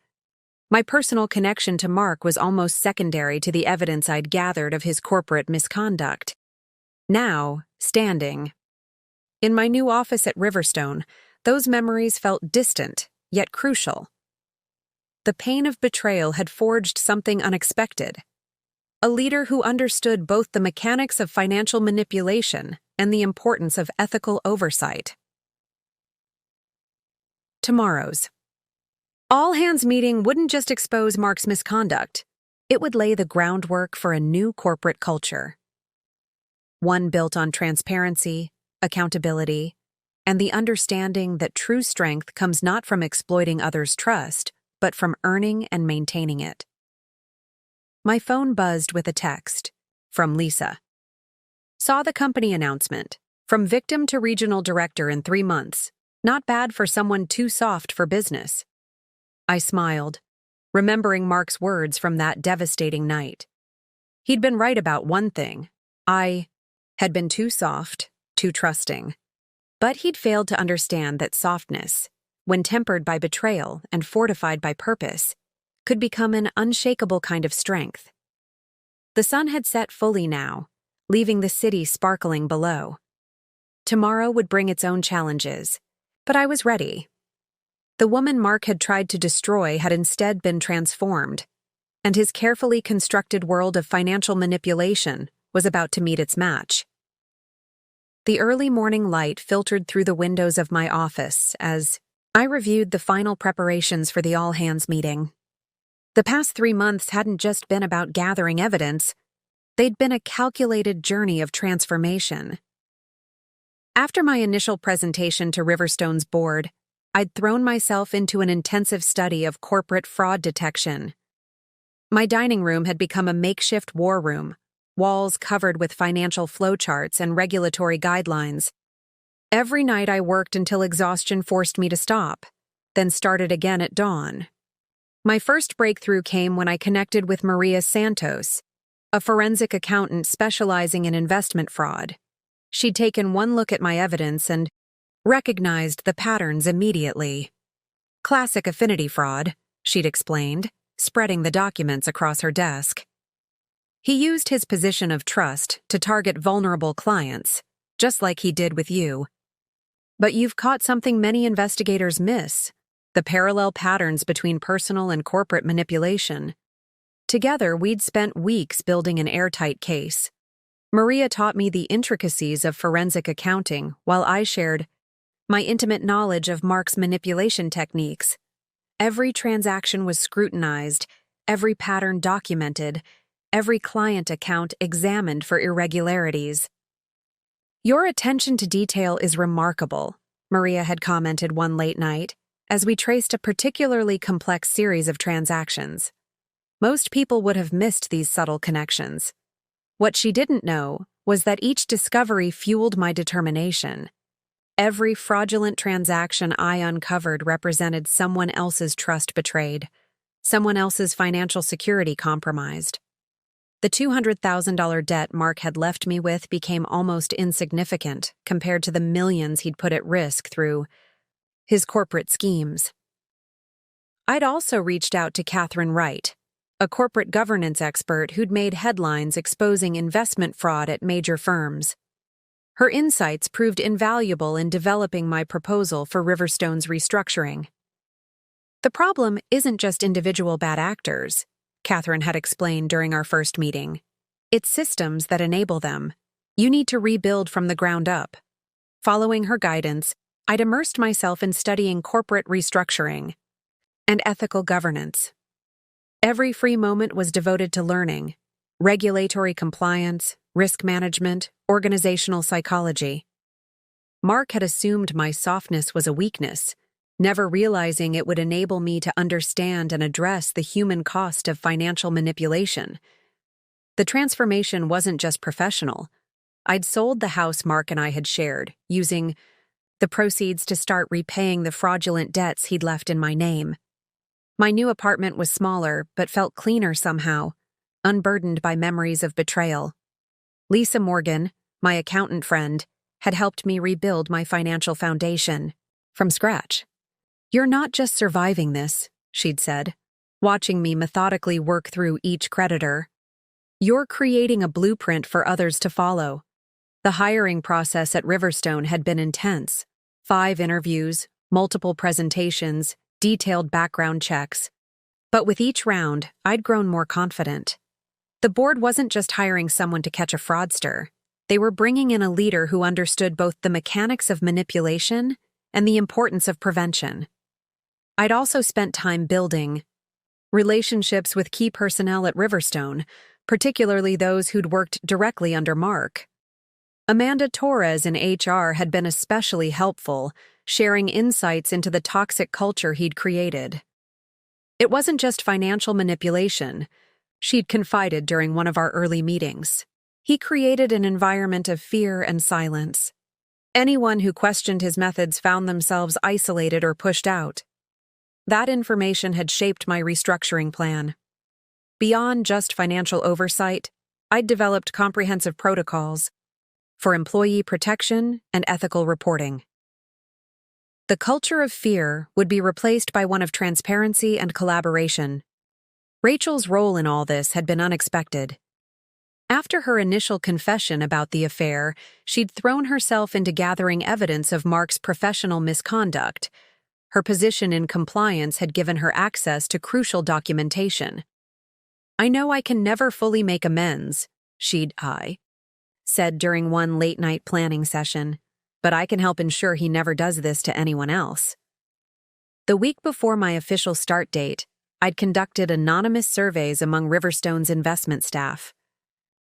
My personal connection to Mark was almost secondary to the evidence I'd gathered of his corporate misconduct. Now, standing in my new office at Riverstone, those memories felt distant, yet crucial. The pain of betrayal had forged something unexpected. A leader who understood both the mechanics of financial manipulation and the importance of ethical oversight. Tomorrow's all-hands meeting wouldn't just expose Mark's misconduct, it would lay the groundwork for a new corporate culture. One built on transparency, accountability, and the understanding that true strength comes not from exploiting others' trust, but from earning and maintaining it. My phone buzzed with a text from Lisa. Saw the company announcement. From victim to regional director in 3 months. Not bad for someone too soft for business. I smiled, remembering Mark's words from that devastating night. He'd been right about one thing. I had been too soft, too trusting. But he'd failed to understand that softness, when tempered by betrayal and fortified by purpose, could become an unshakable kind of strength. The sun had set fully now, leaving the city sparkling below. Tomorrow would bring its own challenges, but I was ready. The woman Mark had tried to destroy had instead been transformed, and his carefully constructed world of financial manipulation was about to meet its match. The early morning light filtered through the windows of my office as I reviewed the final preparations for the all-hands meeting. The past 3 months hadn't just been about gathering evidence, they'd been a calculated journey of transformation. After my initial presentation to Riverstone's board, I'd thrown myself into an intensive study of corporate fraud detection. My dining room had become a makeshift war room, walls covered with financial flowcharts and regulatory guidelines. Every night I worked until exhaustion forced me to stop, then started again at dawn. My first breakthrough came when I connected with Maria Santos, a forensic accountant specializing in investment fraud. She'd taken one look at my evidence and recognized the patterns immediately. Classic affinity fraud, she'd explained, spreading the documents across her desk. He used his position of trust to target vulnerable clients, just like he did with you. But you've caught something many investigators miss: the parallel patterns between personal and corporate manipulation. Together, we'd spent weeks building an airtight case. Maria taught me the intricacies of forensic accounting, while I shared my intimate knowledge of Mark's manipulation techniques. Every transaction was scrutinized, every pattern documented, every client account examined for irregularities. "Your attention to detail is remarkable," Maria had commented one late night, as we traced a particularly complex series of transactions. Most people would have missed these subtle connections. What she didn't know was that each discovery fueled my determination. Every fraudulent transaction I uncovered represented someone else's trust betrayed, someone else's financial security compromised. The $200,000 debt Mark had left me with became almost insignificant compared to the millions he'd put at risk through his corporate schemes. I'd also reached out to Catherine Wright, a corporate governance expert who'd made headlines exposing investment fraud at major firms. Her insights proved invaluable in developing my proposal for Riverstone's restructuring. "The problem isn't just individual bad actors," Catherine had explained during our first meeting. "It's systems that enable them. You need to rebuild from the ground up." Following her guidance, I'd immersed myself in studying corporate restructuring and ethical governance. Every free moment was devoted to learning: regulatory compliance, risk management, organizational psychology. Mark had assumed my softness was a weakness, never realizing it would enable me to understand and address the human cost of financial manipulation. The transformation wasn't just professional. I'd sold the house Mark and I had shared, using the proceeds to start repaying the fraudulent debts he'd left in my name. My new apartment was smaller, but felt cleaner somehow, unburdened by memories of betrayal. Lisa Morgan, my accountant friend, had helped me rebuild my financial foundation from scratch. "You're not just surviving this," she'd said, watching me methodically work through each creditor. "You're creating a blueprint for others to follow." The hiring process at Riverstone had been intense. 5 interviews, multiple presentations, detailed background checks. But with each round, I'd grown more confident. The board wasn't just hiring someone to catch a fraudster. They were bringing in a leader who understood both the mechanics of manipulation and the importance of prevention. I'd also spent time building relationships with key personnel at Riverstone, particularly those who'd worked directly under Mark. Amanda Torres in HR had been especially helpful, sharing insights into the toxic culture he'd created. It wasn't just financial manipulation, she'd confided during one of our early meetings. He created an environment of fear and silence. Anyone who questioned his methods found themselves isolated or pushed out. That information had shaped my restructuring plan. Beyond just financial oversight, I'd developed comprehensive protocols for employee protection and ethical reporting. The culture of fear would be replaced by one of transparency and collaboration. Rachel's role in all this had been unexpected. After her initial confession about the affair, she'd thrown herself into gathering evidence of Mark's professional misconduct. Her position in compliance had given her access to crucial documentation. "I know I can never fully make amends," she'd said during one late-night planning session, "but I can help ensure he never does this to anyone else." The week before my official start date, I'd conducted anonymous surveys among Riverstone's investment staff.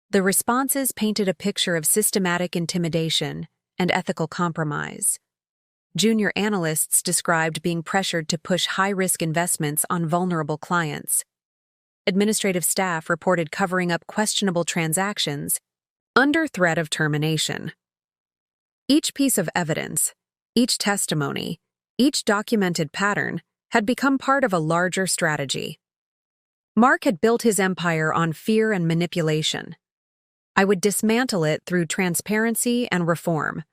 The responses painted a picture of systematic intimidation and ethical compromise. Junior analysts described being pressured to push high-risk investments on vulnerable clients. Administrative staff reported covering up questionable transactions under threat of termination. Each piece of evidence, each testimony, each documented pattern had become part of a larger strategy. Mark had built his empire on fear and manipulation. I would dismantle it through transparency and reform.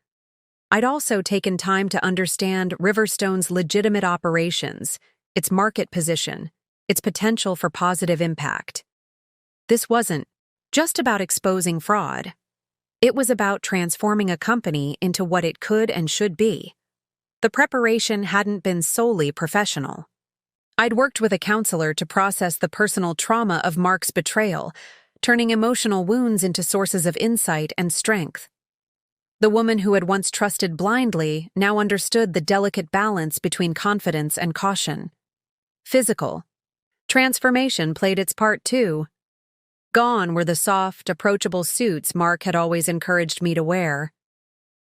I'd also taken time to understand Riverstone's legitimate operations, its market position, its potential for positive impact. This wasn't just about exposing fraud. It was about transforming a company into what it could and should be. The preparation hadn't been solely professional. I'd worked with a counselor to process the personal trauma of Mark's betrayal, turning emotional wounds into sources of insight and strength. The woman who had once trusted blindly now understood the delicate balance between confidence and caution. Physical transformation played its part too. Gone were the soft, approachable suits Mark had always encouraged me to wear.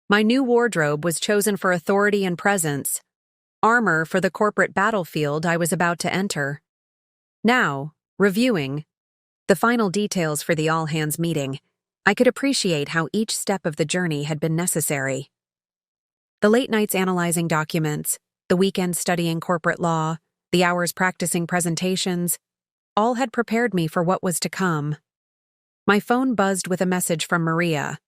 My new wardrobe was chosen for authority and presence, armor for the corporate battlefield I was about to enter. Now, reviewing the final details for the all-hands meeting, I could appreciate how each step of the journey had been necessary. The late nights analyzing documents, the weekends studying corporate law, the hours practicing presentations, all had prepared me for what was to come. My phone buzzed with a message from Maria.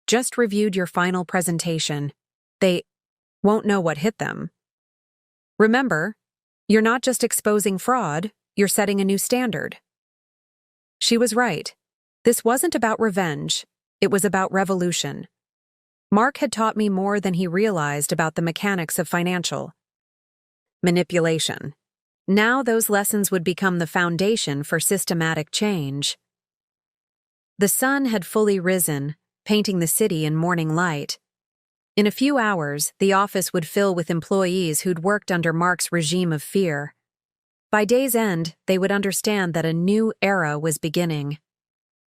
"Just reviewed your final presentation. They won't know what hit them. Remember, you're not just exposing fraud, you're setting a new standard." She was right. This wasn't about revenge, it was about revolution. Mark had taught me more than he realized about the mechanics of financial manipulation. Now those lessons would become the foundation for systematic change. The sun had fully risen, painting the city in morning light. In a few hours, the office would fill with employees who'd worked under Mark's regime of fear. By day's end, they would understand that a new era was beginning.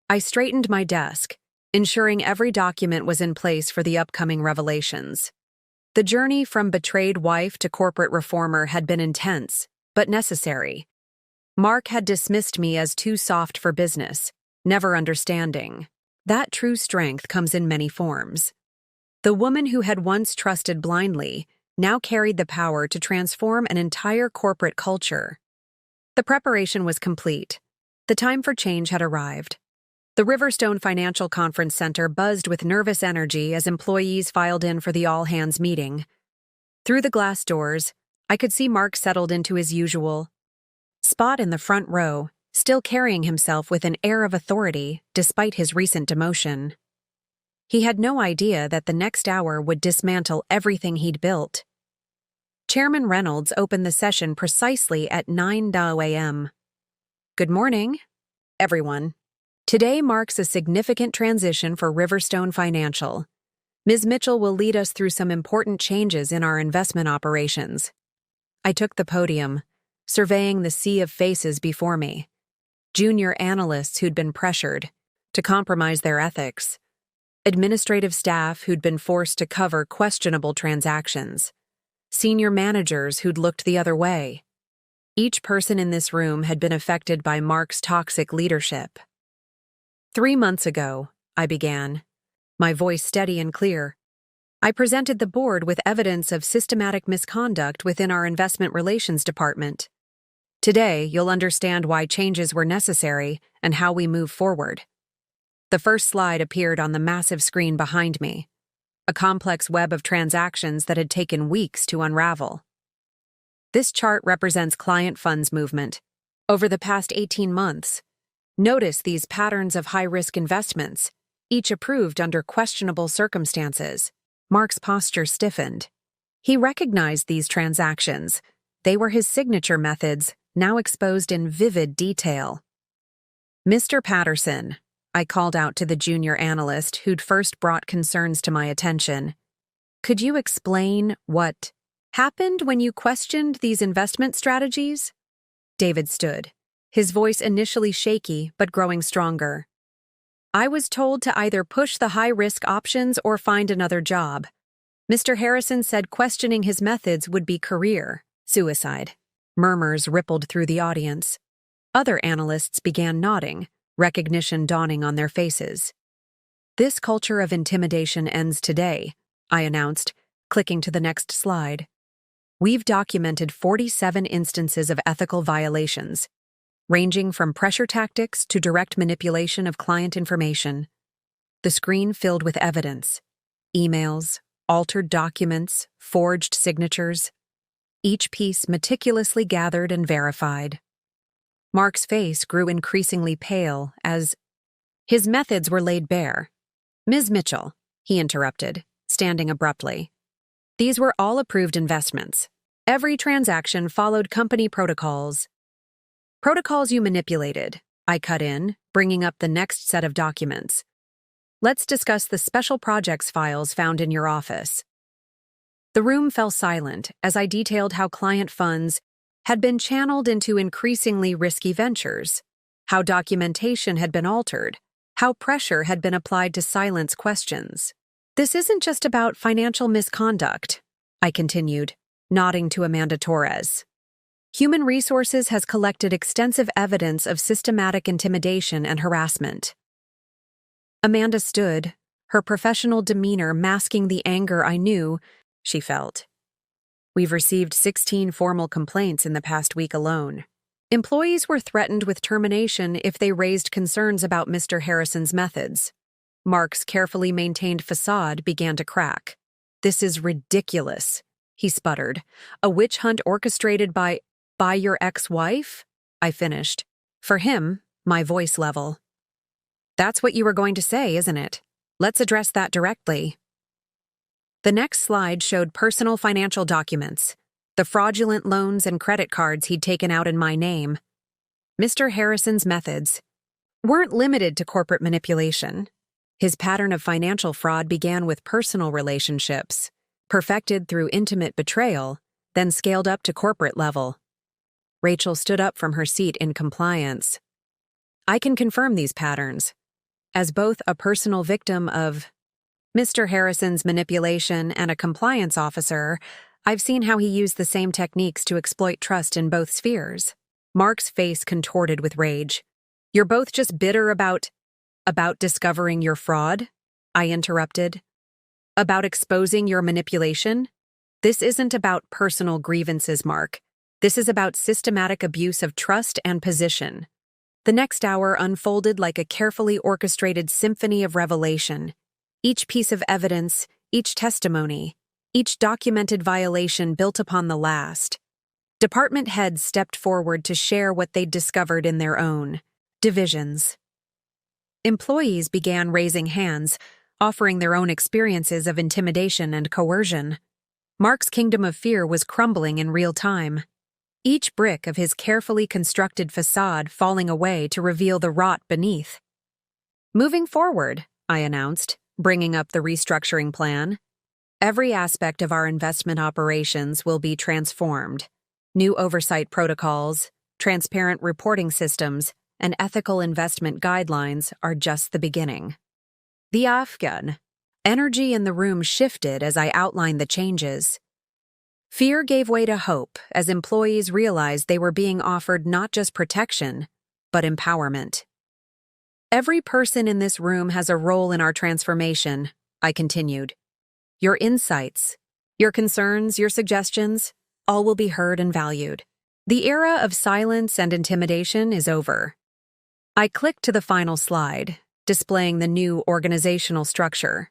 I straightened my desk, ensuring every document was in place for the upcoming revelations. The journey from betrayed wife to corporate reformer had been intense, but necessary. Mark had dismissed me as too soft for business, never understanding. That true strength comes in many forms. The woman who had once trusted blindly now carried the power to transform an entire corporate culture. The preparation was complete. The time for change had arrived. The Riverstone Financial Conference Center buzzed with nervous energy as employees filed in for the all-hands meeting. Through the glass doors, I could see Mark settled into his usual spot in the front row, still carrying himself with an air of authority despite his recent demotion. He had no idea that the next hour would dismantle everything he'd built. Chairman Reynolds opened the session precisely at 9 a.m. Good morning, everyone. Today marks a significant transition for Riverstone Financial. Ms. Mitchell will lead us through some important changes in our investment operations. I took the podium, surveying the sea of faces before me. Junior analysts who'd been pressured to compromise their ethics. Administrative staff who'd been forced to cover questionable transactions. Senior managers who'd looked the other way. Each person in this room had been affected by Mark's toxic leadership. 3 months ago, I began, my voice steady and clear. I presented the board with evidence of systematic misconduct within our investment relations department. Today, you'll understand why changes were necessary and how we move forward. The first slide appeared on the massive screen behind me, a complex web of transactions that had taken weeks to unravel. This chart represents client funds movement over the past 18 months. Notice these patterns of high-risk investments, each approved under questionable circumstances. Mark's posture stiffened. He recognized these transactions. They were his signature methods, now exposed in vivid detail. Mr. Patterson, I called out to the junior analyst who'd first brought concerns to my attention. Could you explain what happened when you questioned these investment strategies? David stood, his voice initially shaky but growing stronger. I was told to either push the high-risk options or find another job. Mr. Harrison said questioning his methods would be career suicide. Murmurs rippled through the audience. Other analysts began nodding, recognition dawning on their faces. This culture of intimidation ends today, I announced, clicking to the next slide. We've documented 47 instances of ethical violations, ranging from pressure tactics to direct manipulation of client information. The screen filled with evidence, emails, altered documents, forged signatures, each piece meticulously gathered and verified. Mark's face grew increasingly pale as his methods were laid bare. Ms. Mitchell, he interrupted, standing abruptly. These were all approved investments. Every transaction followed company protocols. Protocols you manipulated, I cut in, bringing up the next set of documents. Let's discuss the special projects files found in your office. The room fell silent as I detailed how client funds had been channeled into increasingly risky ventures, how documentation had been altered, how pressure had been applied to silence questions. This isn't just about financial misconduct, I continued, nodding to Amanda Torres. Human Resources has collected extensive evidence of systematic intimidation and harassment. Amanda stood, her professional demeanor masking the anger I knew she felt. We've received 16 formal complaints in the past week alone. Employees were threatened with termination if they raised concerns about Mr. Harrison's methods. Mark's carefully maintained facade began to crack. This is ridiculous, he sputtered. A witch hunt orchestrated by your ex-wife? I finished. For him, my voice level. That's what you were going to say, isn't it? Let's address that directly. The next slide showed personal financial documents, the fraudulent loans and credit cards he'd taken out in my name. Mr. Harrison's methods weren't limited to corporate manipulation. His pattern of financial fraud began with personal relationships, perfected through intimate betrayal, then scaled up to corporate level. Rachel stood up from her seat in compliance. I can confirm these patterns. As both a personal victim of Mr. Harrison's manipulation and a compliance officer, I've seen how he used the same techniques to exploit trust in both spheres. Mark's face contorted with rage. You're both just bitter about discovering your fraud? I interrupted. About exposing your manipulation? This isn't about personal grievances, Mark. This is about systematic abuse of trust and position. The next hour unfolded like a carefully orchestrated symphony of revelation. Each piece of evidence, each testimony, each documented violation built upon the last. Department heads stepped forward to share what they'd discovered in their own divisions. Employees began raising hands, offering their own experiences of intimidation and coercion. Mark's kingdom of fear was crumbling in real time, each brick of his carefully constructed facade falling away to reveal the rot beneath. Moving forward, I announced, bringing up the restructuring plan. Every aspect of our investment operations will be transformed. New oversight protocols, transparent reporting systems, and ethical investment guidelines are just the beginning. The Afghan energy in the room shifted as I outlined the changes. Fear gave way to hope as employees realized they were being offered not just protection, but empowerment. Every person in this room has a role in our transformation, I continued. Your insights, your concerns, your suggestions, all will be heard and valued. The era of silence and intimidation is over. I clicked to the final slide, displaying the new organizational structure.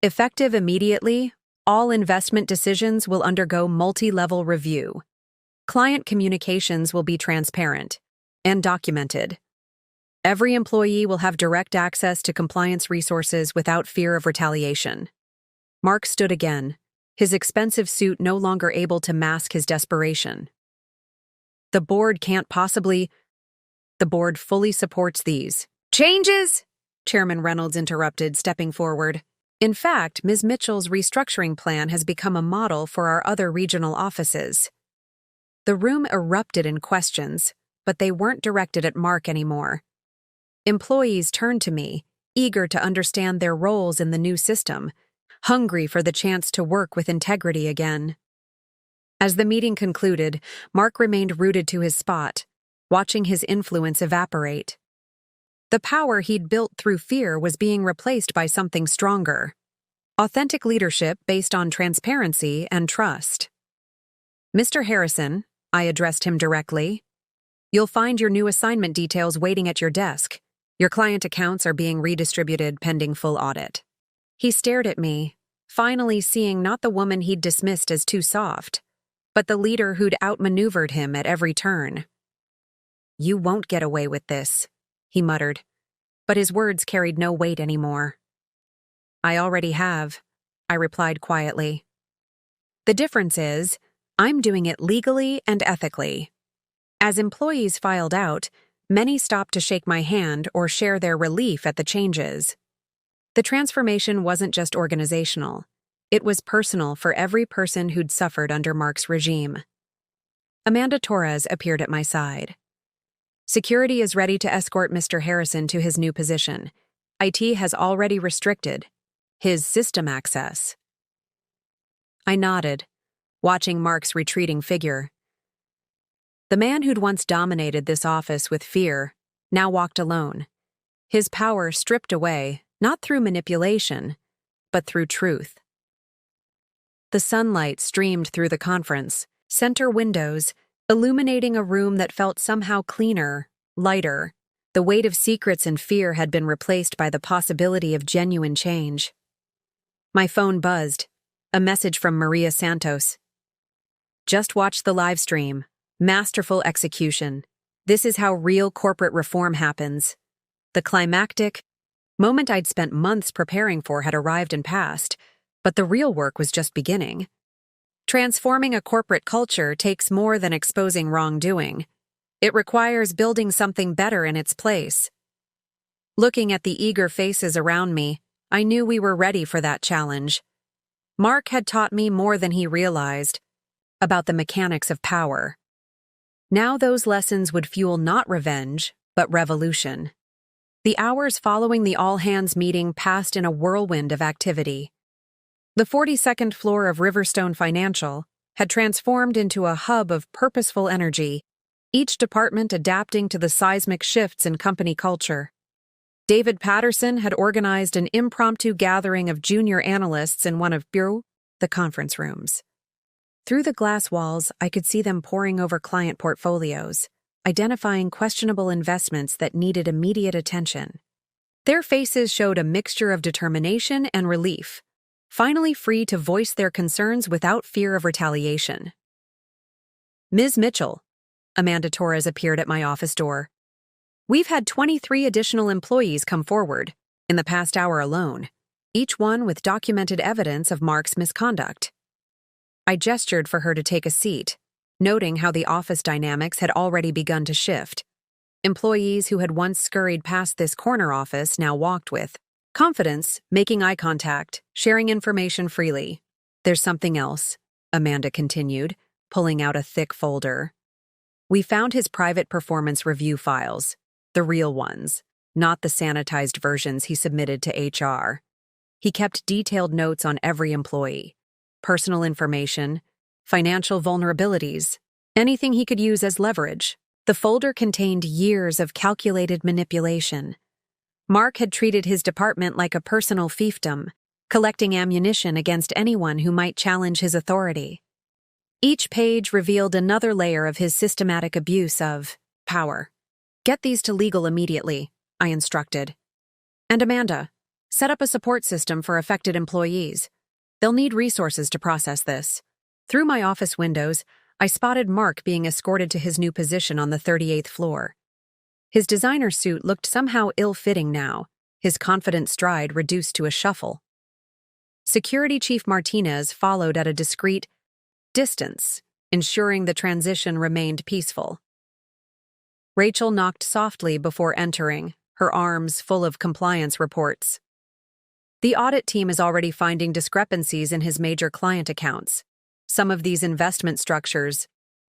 Effective immediately, all investment decisions will undergo multi-level review. Client communications will be transparent and documented. Every employee will have direct access to compliance resources without fear of retaliation. Mark stood again, his expensive suit no longer able to mask his desperation. The board fully supports these changes, Chairman Reynolds interrupted, stepping forward. In fact, Ms. Mitchell's restructuring plan has become a model for our other regional offices. The room erupted in questions, but they weren't directed at Mark anymore. Employees turned to me, eager to understand their roles in the new system, hungry for the chance to work with integrity again. As the meeting concluded, Mark remained rooted to his spot, watching his influence evaporate. The power he'd built through fear was being replaced by something stronger. Authentic leadership based on transparency and trust. Mr. Harrison, I addressed him directly, you'll find your new assignment details waiting at your desk. Your client accounts are being redistributed pending full audit. He stared at me, finally seeing not the woman he'd dismissed as too soft, but the leader who'd outmaneuvered him at every turn. You won't get away with this, he muttered, but his words carried no weight anymore. I already have, I replied quietly. The difference is, I'm doing it legally and ethically. As employees filed out, many stopped to shake my hand or share their relief at the changes. The transformation wasn't just organizational. It was personal for every person who'd suffered under Mark's regime. Amanda Torres appeared at my side. Security is ready to escort Mr. Harrison to his new position. IT has already restricted his system access. I nodded, watching Mark's retreating figure. The man who'd once dominated this office with fear now walked alone, his power stripped away, not through manipulation, but through truth. The sunlight streamed through the conference center windows, illuminating a room that felt somehow cleaner, lighter. The weight of secrets and fear had been replaced by the possibility of genuine change. My phone buzzed, a message from Maria Santos. Just watch the live stream. Masterful execution. This is how real corporate reform happens. The climactic moment I'd spent months preparing for had arrived and passed, but the real work was just beginning. Transforming a corporate culture takes more than exposing wrongdoing. It requires building something better in its place. Looking at the eager faces around me, I knew we were ready for that challenge. Mark had taught me more than he realized about the mechanics of power. Now those lessons would fuel not revenge, but revolution. The hours following the all-hands meeting passed in a whirlwind of activity. The 42nd floor of Riverstone Financial had transformed into a hub of purposeful energy, each department adapting to the seismic shifts in company culture. David Patterson had organized an impromptu gathering of junior analysts in one of the conference rooms. Through the glass walls, I could see them poring over client portfolios, identifying questionable investments that needed immediate attention. Their faces showed a mixture of determination and relief, finally free to voice their concerns without fear of retaliation. Ms. Mitchell, Amanda Torres appeared at my office door. We've had 23 additional employees come forward, in the past hour alone, each one with documented evidence of Mark's misconduct. I gestured for her to take a seat, noting how the office dynamics had already begun to shift. Employees who had once scurried past this corner office now walked with confidence, making eye contact, sharing information freely. There's something else, Amanda continued, pulling out a thick folder. We found his private performance review files, the real ones, not the sanitized versions he submitted to HR. He kept detailed notes on every employee, personal information, financial vulnerabilities, anything he could use as leverage. The folder contained years of calculated manipulation. Mark had treated his department like a personal fiefdom, collecting ammunition against anyone who might challenge his authority. Each page revealed another layer of his systematic abuse of power. Get these to legal immediately, I instructed. And Amanda, set up a support system for affected employees. They'll need resources to process this. Through my office windows, I spotted Mark being escorted to his new position on the 38th floor. His designer suit looked somehow ill-fitting now, his confident stride reduced to a shuffle. Security Chief Martinez followed at a discreet distance, ensuring the transition remained peaceful. Rachel knocked softly before entering, her arms full of compliance reports. The audit team is already finding discrepancies in his major client accounts. Some of these investment structures,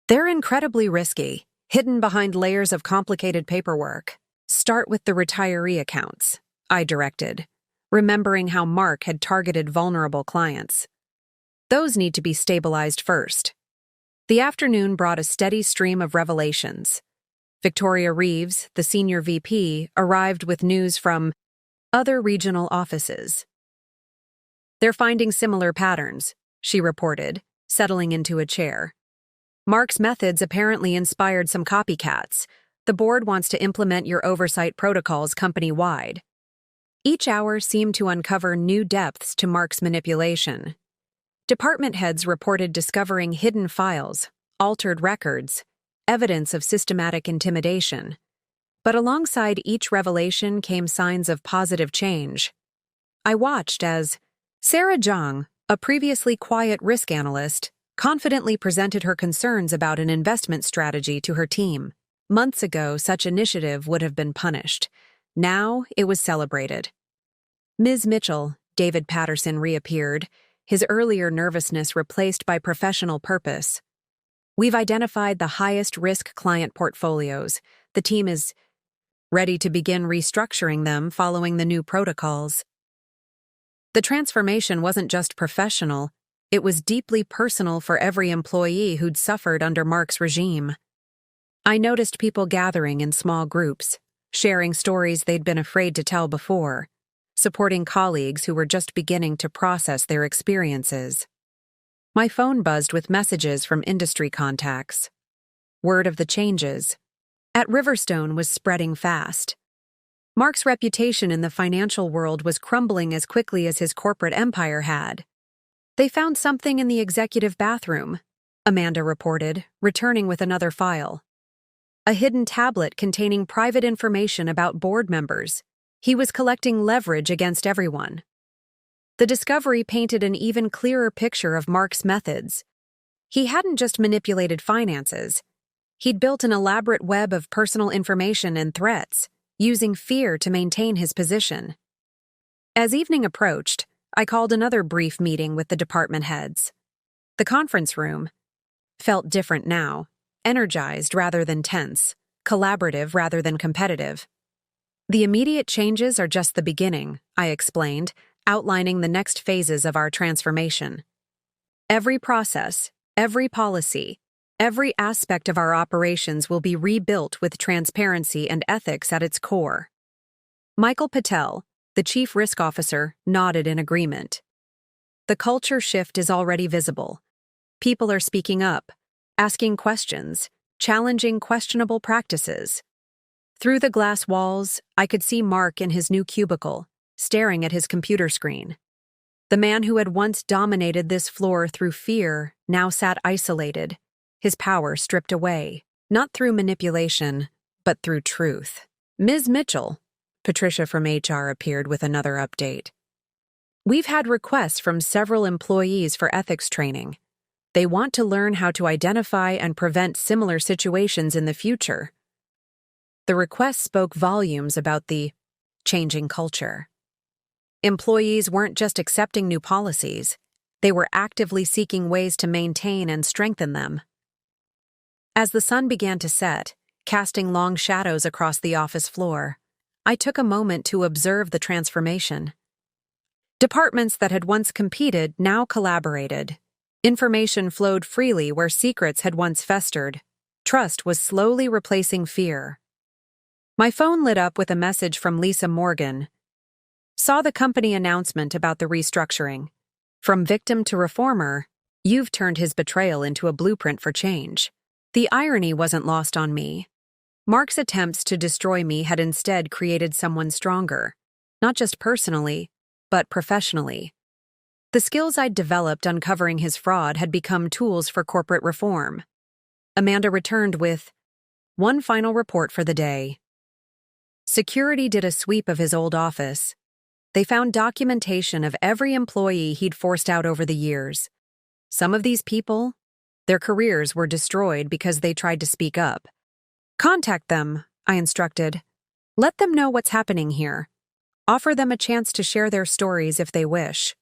they're incredibly risky, hidden behind layers of complicated paperwork. Start with the retiree accounts, I directed, remembering how Mark had targeted vulnerable clients. Those need to be stabilized first. The afternoon brought a steady stream of revelations. Victoria Reeves, the senior VP, arrived with news from other regional offices. They're finding similar patterns, she reported, settling into a chair. Mark's methods apparently inspired some copycats. The board wants to implement your oversight protocols company-wide. Each hour seemed to uncover new depths to Mark's manipulation. Department heads reported discovering hidden files, altered records, evidence of systematic intimidation. But alongside each revelation came signs of positive change. I watched as Sarah Zhang, a previously quiet risk analyst, confidently presented her concerns about an investment strategy to her team. Months ago, such initiative would have been punished. Now, it was celebrated. Ms. Mitchell, David Patterson reappeared, his earlier nervousness replaced by professional purpose. We've identified the highest-risk client portfolios. The team is ready to begin restructuring them following the new protocols. The transformation wasn't just professional, it was deeply personal for every employee who'd suffered under Mark's regime. I noticed people gathering in small groups, sharing stories they'd been afraid to tell before, supporting colleagues who were just beginning to process their experiences. My phone buzzed with messages from industry contacts. Word of the changes at Riverstone was spreading fast. Mark's reputation in the financial world was crumbling as quickly as his corporate empire had. They found something in the executive bathroom, Amanda reported, returning with another file. A hidden tablet containing private information about board members. He was collecting leverage against everyone. The discovery painted an even clearer picture of Mark's methods. He hadn't just manipulated finances. He'd built an elaborate web of personal information and threats, using fear to maintain his position. As evening approached, I called another brief meeting with the department heads. The conference room felt different now, energized rather than tense, collaborative rather than competitive. The immediate changes are just the beginning, I explained, outlining the next phases of our transformation. Every process, every policy, every aspect of our operations will be rebuilt with transparency and ethics at its core. Michael Patel, the Chief Risk Officer, nodded in agreement. The culture shift is already visible. People are speaking up, asking questions, challenging questionable practices. Through the glass walls, I could see Mark in his new cubicle, staring at his computer screen. The man who had once dominated this floor through fear now sat isolated, his power stripped away, not through manipulation, but through truth. Ms. Mitchell, Patricia from HR appeared with another update. We've had requests from several employees for ethics training. They want to learn how to identify and prevent similar situations in the future. The request spoke volumes about the changing culture. Employees weren't just accepting new policies, they were actively seeking ways to maintain and strengthen them. As the sun began to set, casting long shadows across the office floor, I took a moment to observe the transformation. Departments that had once competed now collaborated. Information flowed freely where secrets had once festered. Trust was slowly replacing fear. My phone lit up with a message from Lisa Morgan. Saw the company announcement about the restructuring. From victim to reformer, you've turned his betrayal into a blueprint for change. The irony wasn't lost on me. Mark's attempts to destroy me had instead created someone stronger, not just personally, but professionally. The skills I'd developed uncovering his fraud had become tools for corporate reform. Amanda returned with one final report for the day. Security did a sweep of his old office. They found documentation of every employee he'd forced out over the years. Some of these people, their careers were destroyed because they tried to speak up. Contact them, I instructed. Let them know what's happening here. Offer them a chance to share their stories if they wish.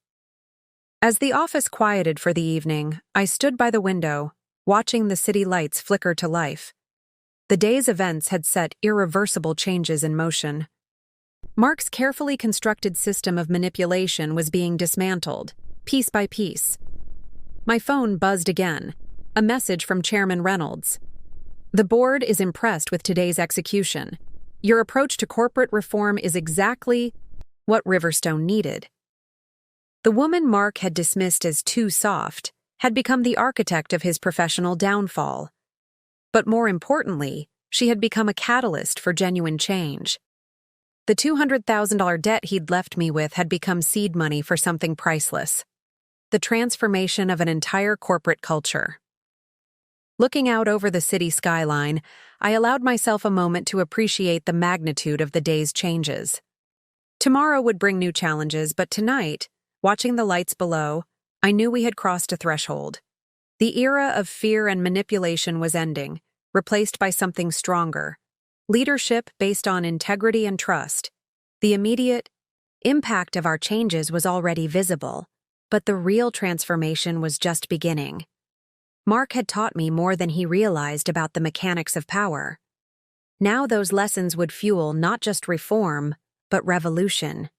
As the office quieted for the evening, I stood by the window, watching the city lights flicker to life. The day's events had set irreversible changes in motion. Mark's carefully constructed system of manipulation was being dismantled, piece by piece. My phone buzzed again, a message from Chairman Reynolds. The board is impressed with today's execution. Your approach to corporate reform is exactly what Riverstone needed. The woman Mark had dismissed as too soft had become the architect of his professional downfall. But more importantly, she had become a catalyst for genuine change. The $200,000 debt he'd left me with had become seed money for something priceless. The transformation of an entire corporate culture. Looking out over the city skyline, I allowed myself a moment to appreciate the magnitude of the day's changes. Tomorrow would bring new challenges, but tonight, watching the lights below, I knew we had crossed a threshold. The era of fear and manipulation was ending, replaced by something stronger. Leadership based on integrity and trust. The immediate impact of our changes was already visible, but the real transformation was just beginning. Mark had taught me more than he realized about the mechanics of power. Now those lessons would fuel not just reform, but revolution.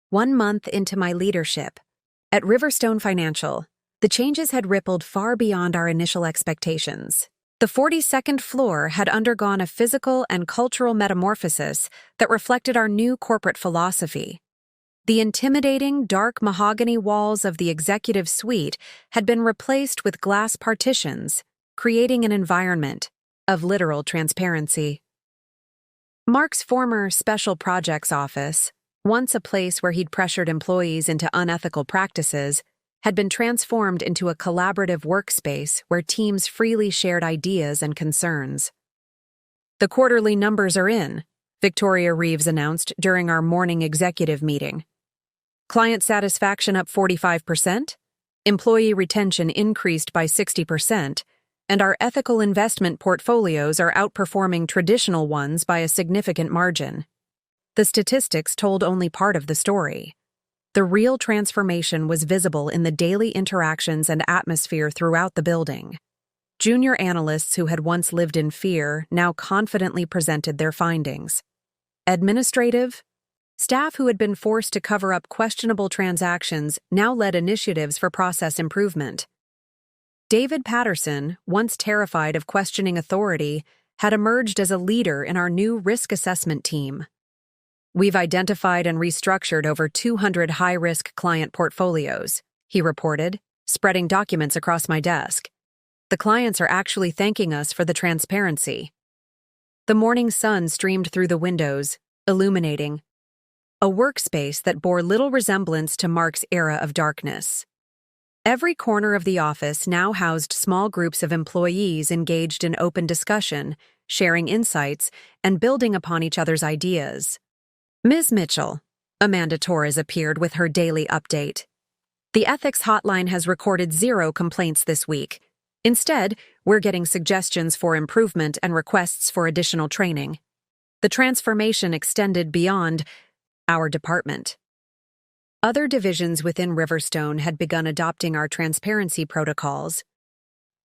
1 month into my leadership, at Riverstone Financial, the changes had rippled far beyond our initial expectations. The 42nd floor had undergone a physical and cultural metamorphosis that reflected our new corporate philosophy. The intimidating, dark mahogany walls of the executive suite had been replaced with glass partitions, creating an environment of literal transparency. Mark's former special projects office, once a place where he'd pressured employees into unethical practices, had been transformed into a collaborative workspace where teams freely shared ideas and concerns. The quarterly numbers are in, Victoria Reeves announced during our morning executive meeting. Client satisfaction up 45%, employee retention increased by 60%, and our ethical investment portfolios are outperforming traditional ones by a significant margin. The statistics told only part of the story. The real transformation was visible in the daily interactions and atmosphere throughout the building. Junior analysts who had once lived in fear now confidently presented their findings. Administrative. Staff who had been forced to cover up questionable transactions now led initiatives for process improvement. David Patterson, once terrified of questioning authority, had emerged as a leader in our new risk assessment team. We've identified and restructured over 200 high-risk client portfolios, he reported, spreading documents across my desk. The clients are actually thanking us for the transparency. The morning sun streamed through the windows, illuminating a workspace that bore little resemblance to Mark's era of darkness. Every corner of the office now housed small groups of employees engaged in open discussion, sharing insights, and building upon each other's ideas. Ms. Mitchell, Amanda Torres appeared with her daily update. The ethics hotline has recorded 0 complaints this week. Instead, we're getting suggestions for improvement and requests for additional training. The transformation extended beyond our department. Other divisions within Riverstone had begun adopting our transparency protocols.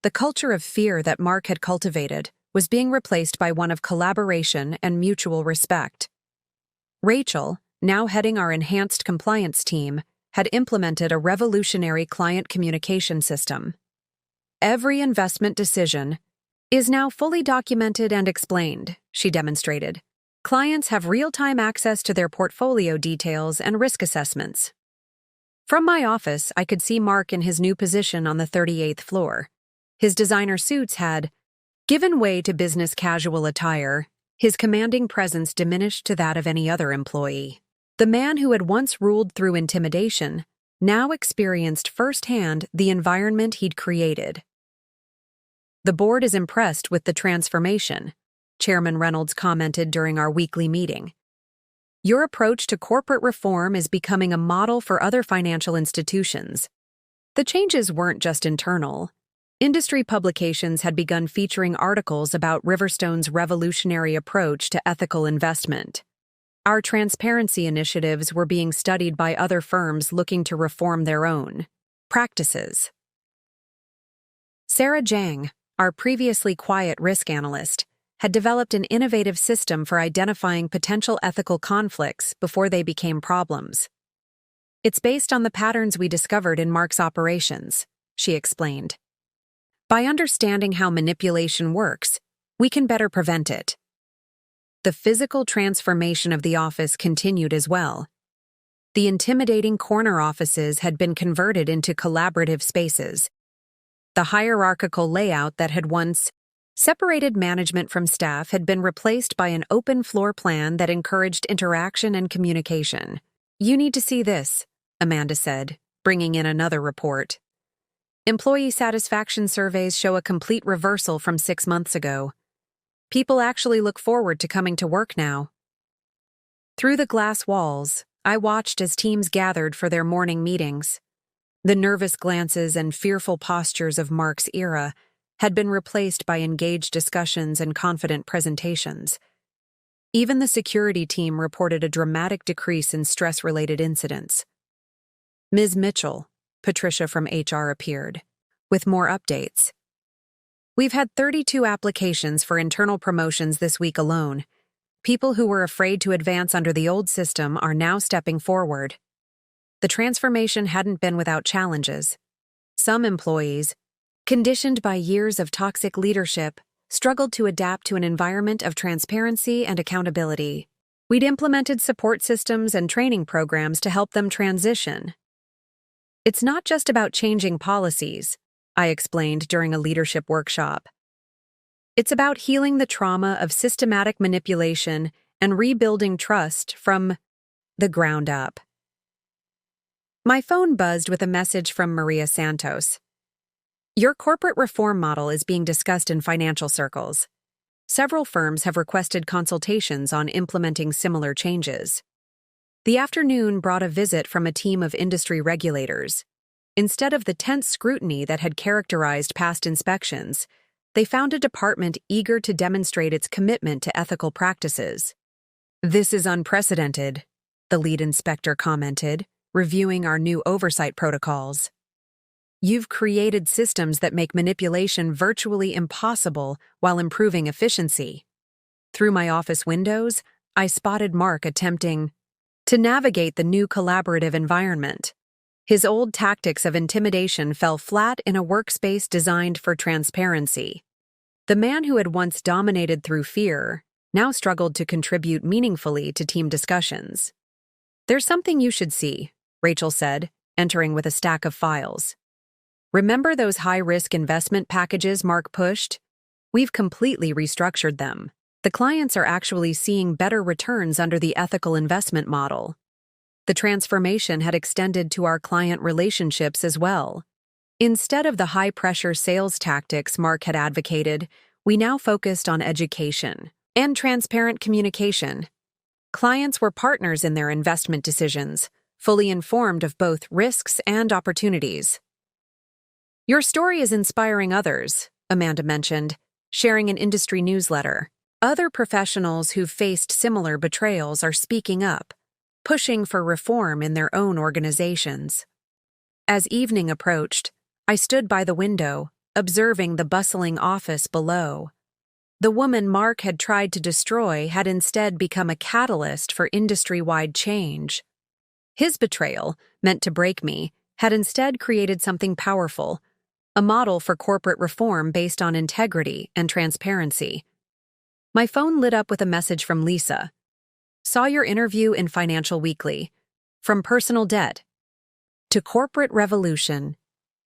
The culture of fear that Mark had cultivated was being replaced by one of collaboration and mutual respect. Rachel, now heading our enhanced compliance team, had implemented a revolutionary client communication system. Every investment decision is now fully documented and explained, she demonstrated. Clients have real-time access to their portfolio details and risk assessments. From my office, I could see Mark in his new position on the 38th floor. His designer suits had given way to business casual attire. His commanding presence diminished to that of any other employee. The man who had once ruled through intimidation now experienced firsthand the environment he'd created. The board is impressed with the transformation, Chairman Reynolds commented during our weekly meeting. Your approach to corporate reform is becoming a model for other financial institutions. The changes weren't just internal. Industry publications had begun featuring articles about Riverstone's revolutionary approach to ethical investment. Our transparency initiatives were being studied by other firms looking to reform their own practices. Sarah Zhang, our previously quiet risk analyst, had developed an innovative system for identifying potential ethical conflicts before they became problems. It's based on the patterns we discovered in Mark's operations, she explained. By understanding how manipulation works, we can better prevent it. The physical transformation of the office continued as well. The intimidating corner offices had been converted into collaborative spaces. The hierarchical layout that had once separated management from staff had been replaced by an open floor plan that encouraged interaction and communication. You need to see this, Amanda said, bringing in another report. Employee satisfaction surveys show a complete reversal from 6 months ago. People actually look forward to coming to work now. Through the glass walls, I watched as teams gathered for their morning meetings. The nervous glances and fearful postures of Mark's era had been replaced by engaged discussions and confident presentations. Even the security team reported a dramatic decrease in stress-related incidents. Ms. Mitchell, Patricia from HR, appeared, with more updates. We've had 32 applications for internal promotions this week alone. People who were afraid to advance under the old system are now stepping forward. The transformation hadn't been without challenges. Some employees, conditioned by years of toxic leadership, struggled to adapt to an environment of transparency and accountability. We'd implemented support systems and training programs to help them transition. It's not just about changing policies, I explained during a leadership workshop. It's about healing the trauma of systematic manipulation and rebuilding trust from the ground up. My phone buzzed with a message from Maria Santos. Your corporate reform model is being discussed in financial circles. Several firms have requested consultations on implementing similar changes. The afternoon brought a visit from a team of industry regulators. Instead of the tense scrutiny that had characterized past inspections, they found a department eager to demonstrate its commitment to ethical practices. This is unprecedented, the lead inspector commented, reviewing our new oversight protocols. You've created systems that make manipulation virtually impossible while improving efficiency. Through my office windows, I spotted Mark attempting to navigate the new collaborative environment. His old tactics of intimidation fell flat in a workspace designed for transparency. The man who had once dominated through fear now struggled to contribute meaningfully to team discussions. "There's something you should see," Rachel said, entering with a stack of files. "Remember those high-risk investment packages Mark pushed? We've completely restructured them. The clients are actually seeing better returns under the ethical investment model." The transformation had extended to our client relationships as well. Instead of the high-pressure sales tactics Mark had advocated, we now focused on education and transparent communication. Clients were partners in their investment decisions, fully informed of both risks and opportunities. "Your story is inspiring others," Amanda mentioned, sharing an industry newsletter. "Other professionals who've faced similar betrayals are speaking up, pushing for reform in their own organizations." As evening approached, I stood by the window, observing the bustling office below. The woman Mark had tried to destroy had instead become a catalyst for industry-wide change. His betrayal, meant to break me, had instead created something powerful, a model for corporate reform based on integrity and transparency. My phone lit up with a message from Lisa. "Saw your interview in Financial Weekly. From personal debt to corporate revolution,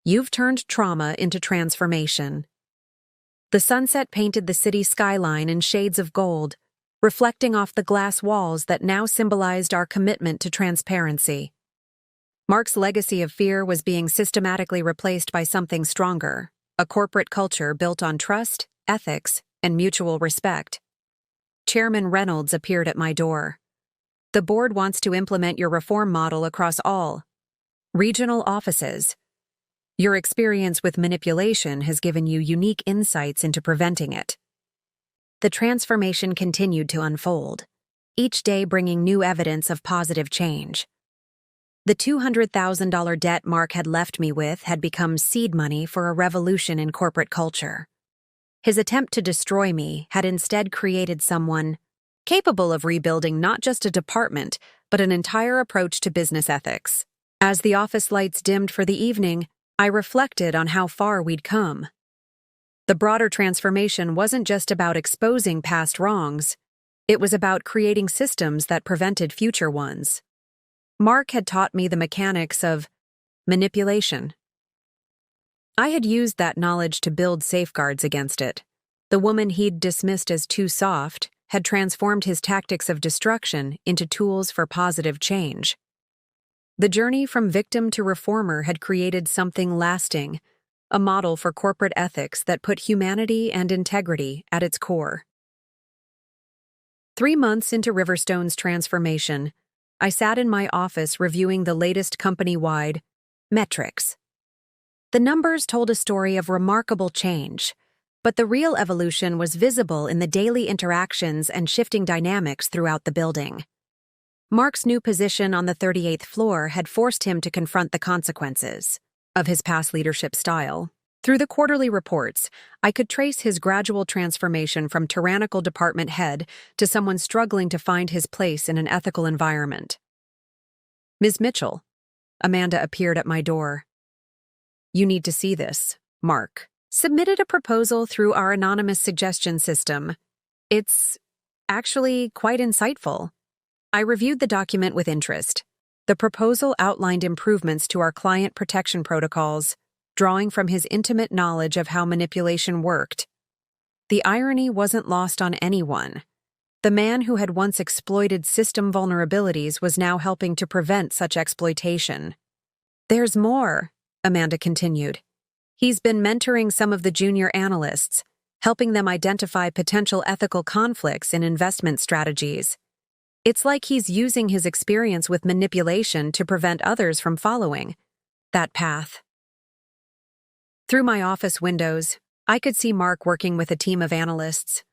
you've turned trauma into transformation." The sunset painted the city skyline in shades of gold, reflecting off the glass walls that now symbolized our commitment to transparency. Mark's legacy of fear was being systematically replaced by something stronger, a corporate culture built on trust, ethics, and mutual respect. Chairman Reynolds appeared at my door. "The board wants to implement your reform model across all regional offices. Your experience with manipulation has given you unique insights into preventing it." The transformation continued to unfold, each day bringing new evidence of positive change. The $200,000 debt Mark had left me with had become seed money for a revolution in corporate culture. His attempt to destroy me had instead created someone capable of rebuilding not just a department, but an entire approach to business ethics. As the office lights dimmed for the evening, I reflected on how far we'd come. The broader transformation wasn't just about exposing past wrongs, it was about creating systems that prevented future ones. Mark had taught me the mechanics of manipulation. I had used that knowledge to build safeguards against it. The woman he'd dismissed as too soft had transformed his tactics of destruction into tools for positive change. The journey from victim to reformer had created something lasting, a model for corporate ethics that put humanity and integrity at its core. 3 months into Riverstone's transformation, I sat in my office reviewing the latest company-wide metrics. The numbers told a story of remarkable change, but the real evolution was visible in the daily interactions and shifting dynamics throughout the building. Mark's new position on the 38th floor had forced him to confront the consequences of his past leadership style. Through the quarterly reports, I could trace his gradual transformation from tyrannical department head to someone struggling to find his place in an ethical environment. "Ms. Mitchell," Amanda appeared at my door. "You need to see this." Mark submitted a proposal through our anonymous suggestion system. "It's actually quite insightful." I reviewed the document with interest. The proposal outlined improvements to our client protection protocols, drawing from his intimate knowledge of how manipulation worked. The irony wasn't lost on anyone. The man who had once exploited system vulnerabilities was now helping to prevent such exploitation. "There's more," Amanda continued. "He's been mentoring some of the junior analysts, helping them identify potential ethical conflicts in investment strategies. It's like he's using his experience with manipulation to prevent others from following that path." Through my office windows, I could see Mark working with a team of analysts.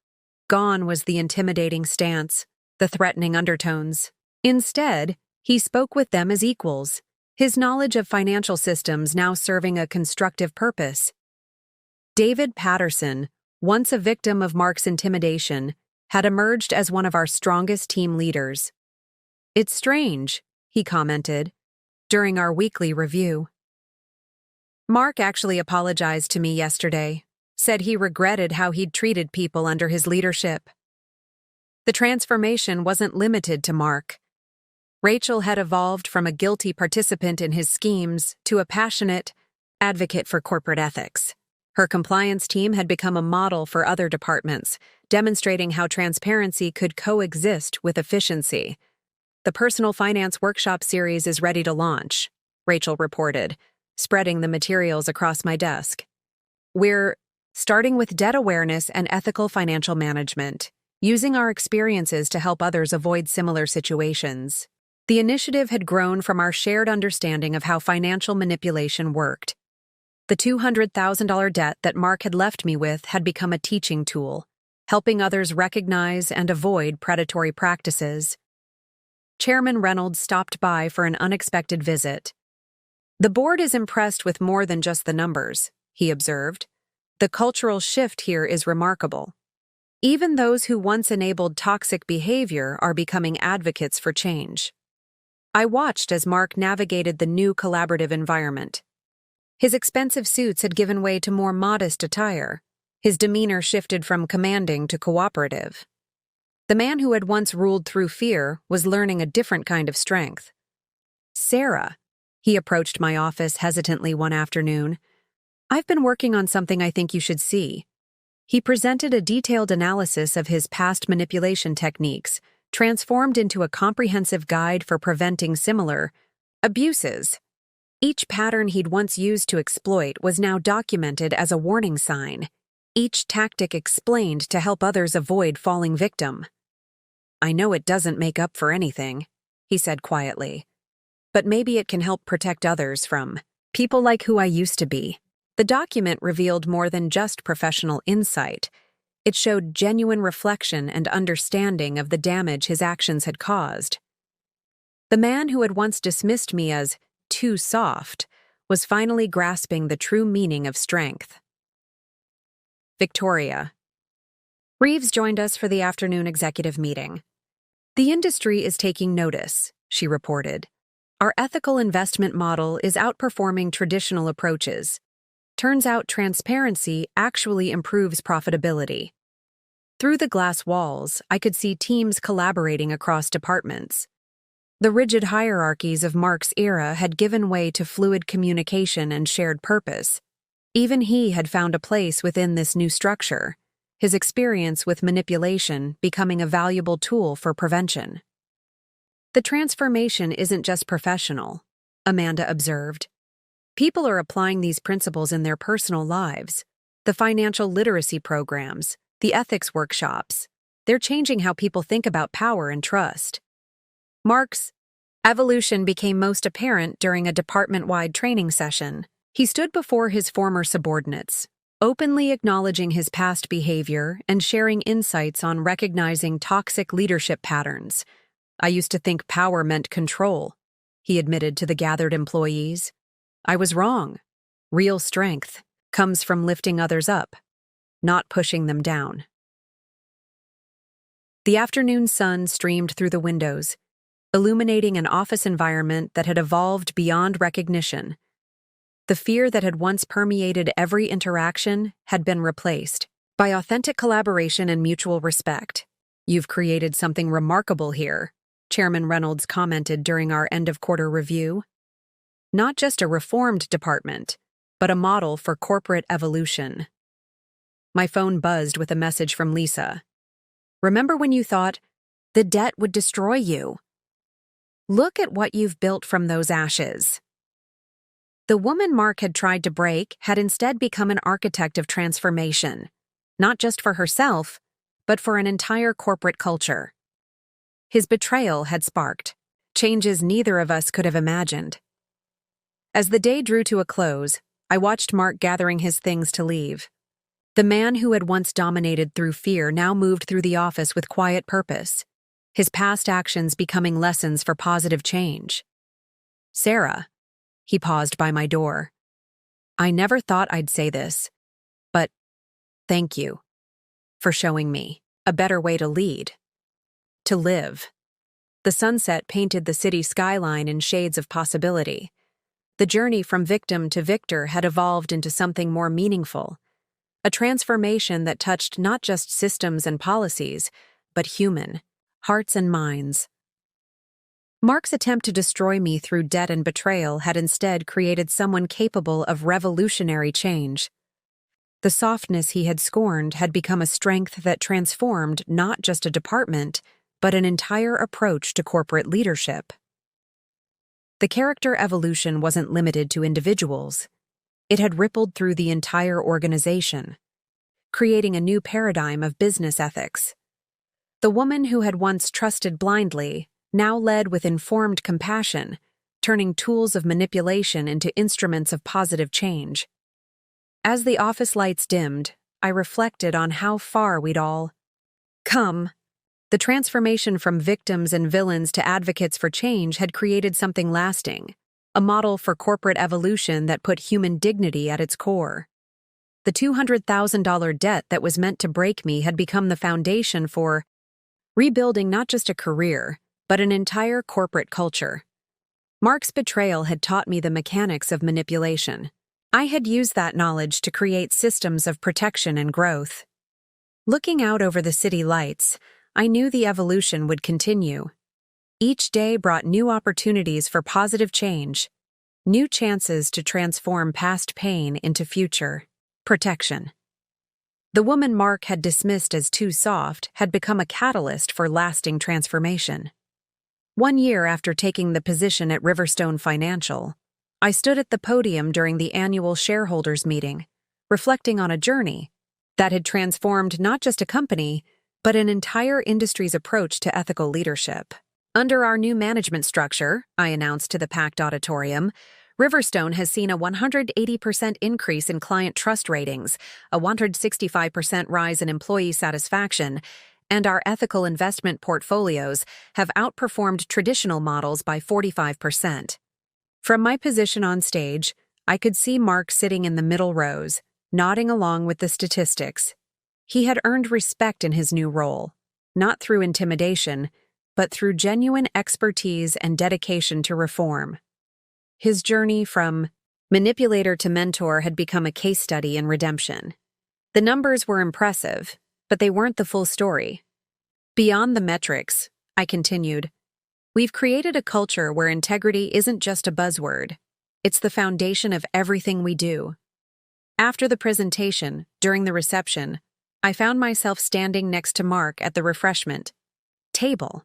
Gone was the intimidating stance, the threatening undertones. Instead, he spoke with them as equals, his knowledge of financial systems now serving a constructive purpose. David Patterson, once a victim of Mark's intimidation, had emerged as one of our strongest team leaders. "It's strange," he commented, during our weekly review. Mark actually apologized to me yesterday, said he regretted how he'd treated people under his leadership. The transformation wasn't limited to Mark. Rachel had evolved from a guilty participant in his schemes to a passionate advocate for corporate ethics. Her compliance team had become a model for other departments, demonstrating how transparency could coexist with efficiency. "The Personal Finance Workshop series is ready to launch," Rachel reported, spreading the materials across my desk. "We're starting with debt awareness and ethical financial management, using our experiences to help others avoid similar situations." The initiative had grown from our shared understanding of how financial manipulation worked. The $200,000 debt that Mark had left me with had become a teaching tool, helping others recognize and avoid predatory practices. Chairman Reynolds stopped by for an unexpected visit. "The board is impressed with more than just the numbers," he observed. "The cultural shift here is remarkable. Even those who once enabled toxic behavior are becoming advocates for change." I watched as Mark navigated the new collaborative environment. His expensive suits had given way to more modest attire. His demeanor shifted from commanding to cooperative. The man who had once ruled through fear was learning a different kind of strength. "Sarah," he approached my office hesitantly one afternoon, "I've been working on something I think you should see." He presented a detailed analysis of his past manipulation techniques, transformed into a comprehensive guide for preventing similar abuses. Each pattern he'd once used to exploit was now documented as a warning sign, each tactic explained to help others avoid falling victim. "I know it doesn't make up for anything," he said quietly, "but maybe it can help protect others from people like who I used to be." The document revealed more than just professional insight. It showed genuine reflection and understanding of the damage his actions had caused. The man who had once dismissed me as too soft was finally grasping the true meaning of strength. Victoria. Reeves joined us for the afternoon executive meeting. "The industry is taking notice," she reported. "Our ethical investment model is outperforming traditional approaches. Turns out transparency actually improves profitability." Through the glass walls, I could see teams collaborating across departments. The rigid hierarchies of Mark's era had given way to fluid communication and shared purpose. Even he had found a place within this new structure, his experience with manipulation becoming a valuable tool for prevention. "The transformation isn't just professional," Amanda observed. "People are applying these principles in their personal lives. The financial literacy programs, the ethics workshops, they're changing how people think about power and trust." Mark's evolution became most apparent during a department-wide training session. He stood before his former subordinates, openly acknowledging his past behavior and sharing insights on recognizing toxic leadership patterns. "I used to think power meant control," he admitted to the gathered employees. "I was wrong. Real strength comes from lifting others up, not pushing them down." The afternoon sun streamed through the windows, illuminating an office environment that had evolved beyond recognition. The fear that had once permeated every interaction had been replaced by authentic collaboration and mutual respect. "You've created something remarkable here," Chairman Reynolds commented during our end-of-quarter review. "Not just a reformed department, but a model for corporate evolution." My phone buzzed with a message from Lisa. "Remember when you thought, the debt would destroy you? Look at what you've built from those ashes." The woman Mark had tried to break had instead become an architect of transformation, not just for herself, but for an entire corporate culture. His betrayal had sparked changes neither of us could have imagined. As the day drew to a close, I watched Mark gathering his things to leave. The man who had once dominated through fear now moved through the office with quiet purpose, his past actions becoming lessons for positive change. "Sarah," he paused by my door. "I never thought I'd say this, but thank you for showing me a better way to lead, to live. The sunset painted the city skyline in shades of possibility. The journey from victim to victor had evolved into something more meaningful, a transformation that touched not just systems and policies, but human hearts and minds. Mark's attempt to destroy me through debt and betrayal had instead created someone capable of revolutionary change. The softness he had scorned had become a strength that transformed not just a department, but an entire approach to corporate leadership. The character evolution wasn't limited to individuals. It had rippled through the entire organization, creating a new paradigm of business ethics. The woman who had once trusted blindly now led with informed compassion, turning tools of manipulation into instruments of positive change. As the office lights dimmed, I reflected on how far we'd all come. The transformation from victims and villains to advocates for change had created something lasting, a model for corporate evolution that put human dignity at its core. The $200,000 debt that was meant to break me had become the foundation for rebuilding not just a career, but an entire corporate culture. Mark's betrayal had taught me the mechanics of manipulation. I had used that knowledge to create systems of protection and growth. Looking out over the city lights, I knew the evolution would continue. Each day brought new opportunities for positive change, new chances to transform past pain into future protection. The woman Mark had dismissed as too soft had become a catalyst for lasting transformation. 1 year after taking the position at Riverstone Financial, I stood at the podium during the annual shareholders meeting, reflecting on a journey that had transformed not just a company, but an entire industry's approach to ethical leadership. Under our new management structure, I announced to the packed auditorium, Riverstone has seen a 180% increase in client trust ratings, a 165% rise in employee satisfaction, and our ethical investment portfolios have outperformed traditional models by 45%. From my position on stage, I could see Mark sitting in the middle rows, nodding along with the statistics. He had earned respect in his new role, not through intimidation, but through genuine expertise and dedication to reform. His journey from manipulator to mentor had become a case study in redemption. The numbers were impressive, but they weren't the full story. Beyond the metrics, I continued, we've created a culture where integrity isn't just a buzzword. It's the foundation of everything we do. After the presentation, during the reception, I found myself standing next to Mark at the refreshment table.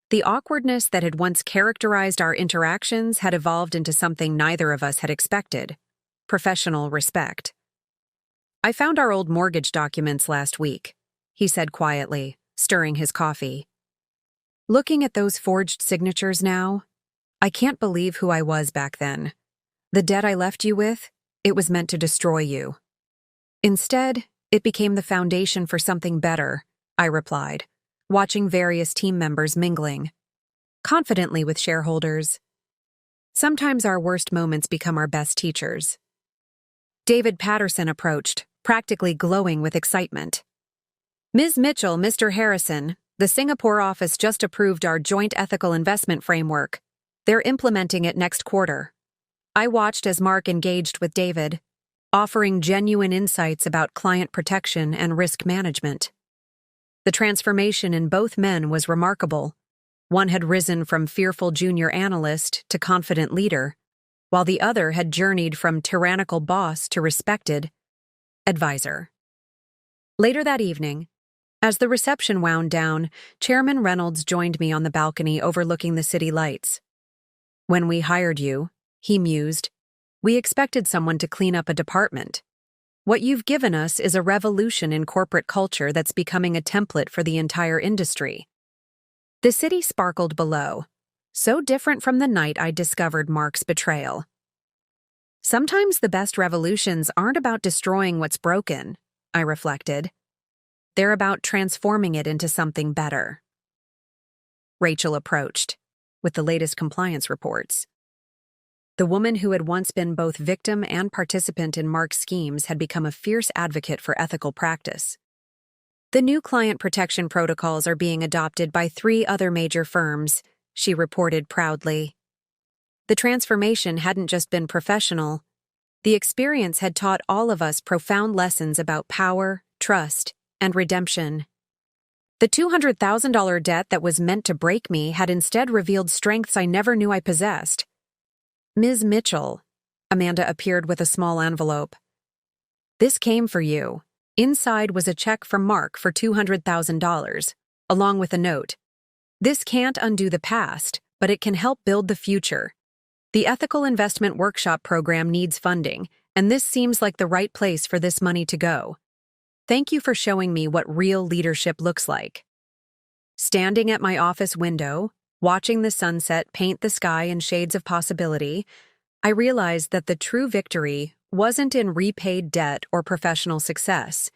The awkwardness that had once characterized our interactions had evolved into something neither of us had expected: professional respect. I found our old mortgage documents last week, he said quietly, stirring his coffee. Looking at those forged signatures now, I can't believe who I was back then. The debt I left you with, it was meant to destroy you. Instead, it became the foundation for something better, I replied, watching various team members mingling confidently with shareholders. Sometimes our worst moments become our best teachers. David Patterson approached, practically glowing with excitement. Ms. Mitchell, Mr. Harrison, the Singapore office just approved our joint ethical investment framework. They're implementing it next quarter. I watched as Mark engaged with David, offering genuine insights about client protection and risk management. The transformation in both men was remarkable. One had risen from fearful junior analyst to confident leader, while the other had journeyed from tyrannical boss to respected advisor. Later that evening, as the reception wound down, Chairman Reynolds joined me on the balcony overlooking the city lights. When we hired you, he mused, we expected someone to clean up a department. What you've given us is a revolution in corporate culture that's becoming a template for the entire industry. The city sparkled below, so different from the night I discovered Mark's betrayal. Sometimes the best revolutions aren't about destroying what's broken, I reflected. They're about transforming it into something better. Rachel approached, with the latest compliance reports. The woman who had once been both victim and participant in Mark's schemes had become a fierce advocate for ethical practice. The new client protection protocols are being adopted by 3 other major firms, she reported proudly. The transformation hadn't just been professional. The experience had taught all of us profound lessons about power, trust, and redemption. The $200,000 debt that was meant to break me had instead revealed strengths I never knew I possessed. Ms. Mitchell, Amanda appeared with a small envelope. This came for you. Inside was a check from Mark for $200,000, along with a note. This can't undo the past, but it can help build the future. The Ethical Investment Workshop program needs funding, and this seems like the right place for this money to go. Thank you for showing me what real leadership looks like. Standing at my office window, watching the sunset paint the sky in shades of possibility, I realized that the true victory wasn't in repaid debt or professional success.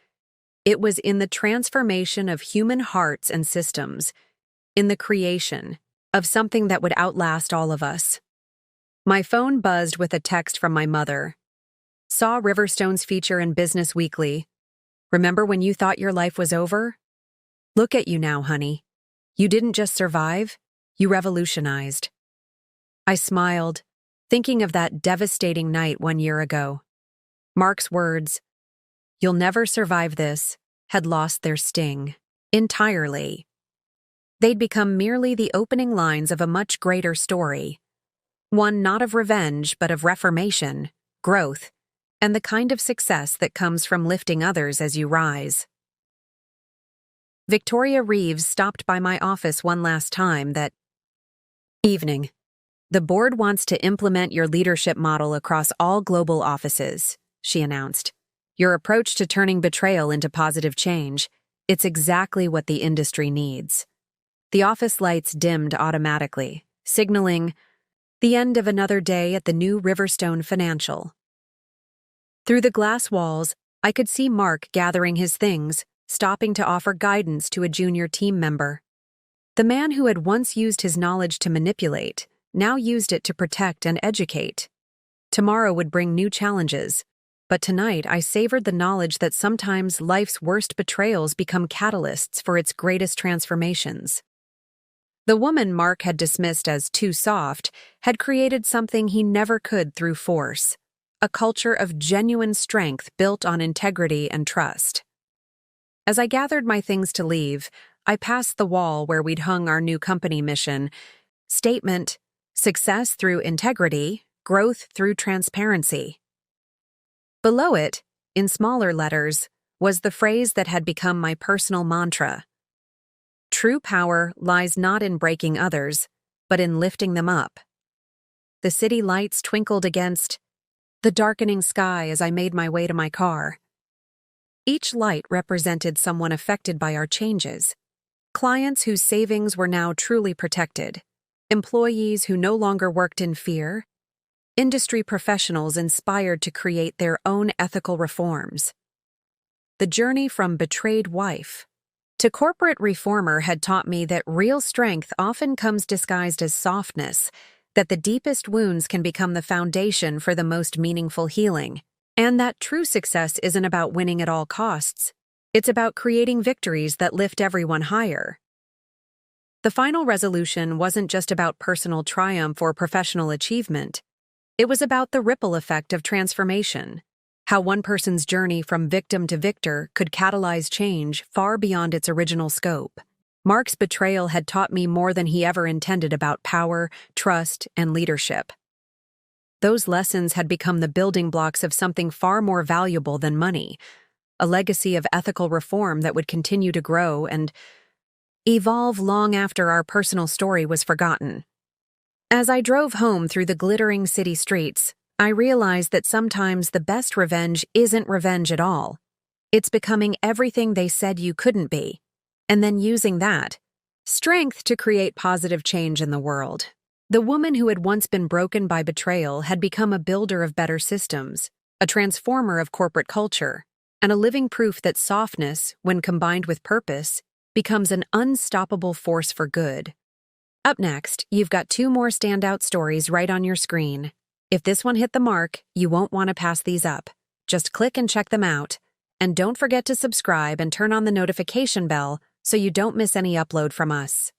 It was in the transformation of human hearts and systems, in the creation of something that would outlast all of us. My phone buzzed with a text from my mother. Saw Riverstone's feature in Business Weekly. Remember when you thought your life was over? Look at you now, honey. You didn't just survive, you revolutionized. I smiled, thinking of that devastating night 1 year ago. Mark's words, "You'll never survive this," had lost their sting entirely. They'd become merely the opening lines of a much greater story. One not of revenge, but of reformation, growth, and the kind of success that comes from lifting others as you rise. Victoria Reeves stopped by my office one last time that evening. The board wants to implement your leadership model across all global offices, she announced. Your approach to turning betrayal into positive change, it's exactly what the industry needs. The office lights dimmed automatically, signaling the end of another day at the new Riverstone Financial. Through the glass walls, I could see Mark gathering his things, stopping to offer guidance to a junior team member. The man who had once used his knowledge to manipulate, now used it to protect and educate. Tomorrow would bring new challenges, but tonight I savored the knowledge that sometimes life's worst betrayals become catalysts for its greatest transformations. The woman Mark had dismissed as too soft had created something he never could through force, a culture of genuine strength built on integrity and trust. As I gathered my things to leave, I passed the wall where we'd hung our new company mission statement, "Success through integrity, growth through transparency." Below it, in smaller letters, was the phrase that had become my personal mantra. True power lies not in breaking others, but in lifting them up. The city lights twinkled against the darkening sky as I made my way to my car. Each light represented someone affected by our changes. Clients whose savings were now truly protected, employees who no longer worked in fear, industry professionals inspired to create their own ethical reforms. The journey from betrayed wife to corporate reformer had taught me that real strength often comes disguised as softness, that the deepest wounds can become the foundation for the most meaningful healing, and that true success isn't about winning at all costs. It's about creating victories that lift everyone higher. The final resolution wasn't just about personal triumph or professional achievement. It was about the ripple effect of transformation, how one person's journey from victim to victor could catalyze change far beyond its original scope. Mark's betrayal had taught me more than he ever intended about power, trust, and leadership. Those lessons had become the building blocks of something far more valuable than money, a legacy of ethical reform that would continue to grow and evolve long after our personal story was forgotten. As I drove home through the glittering city streets, I realized that sometimes the best revenge isn't revenge at all. It's becoming everything they said you couldn't be, and then using that strength to create positive change in the world. The woman who had once been broken by betrayal had become a builder of better systems, a transformer of corporate culture, and a living proof that softness, when combined with purpose, becomes an unstoppable force for good. Up next, you've got 2 more standout stories right on your screen. If this one hit the mark, you won't want to pass these up. Just click and check them out. And don't forget to subscribe and turn on the notification bell so you don't miss any upload from us.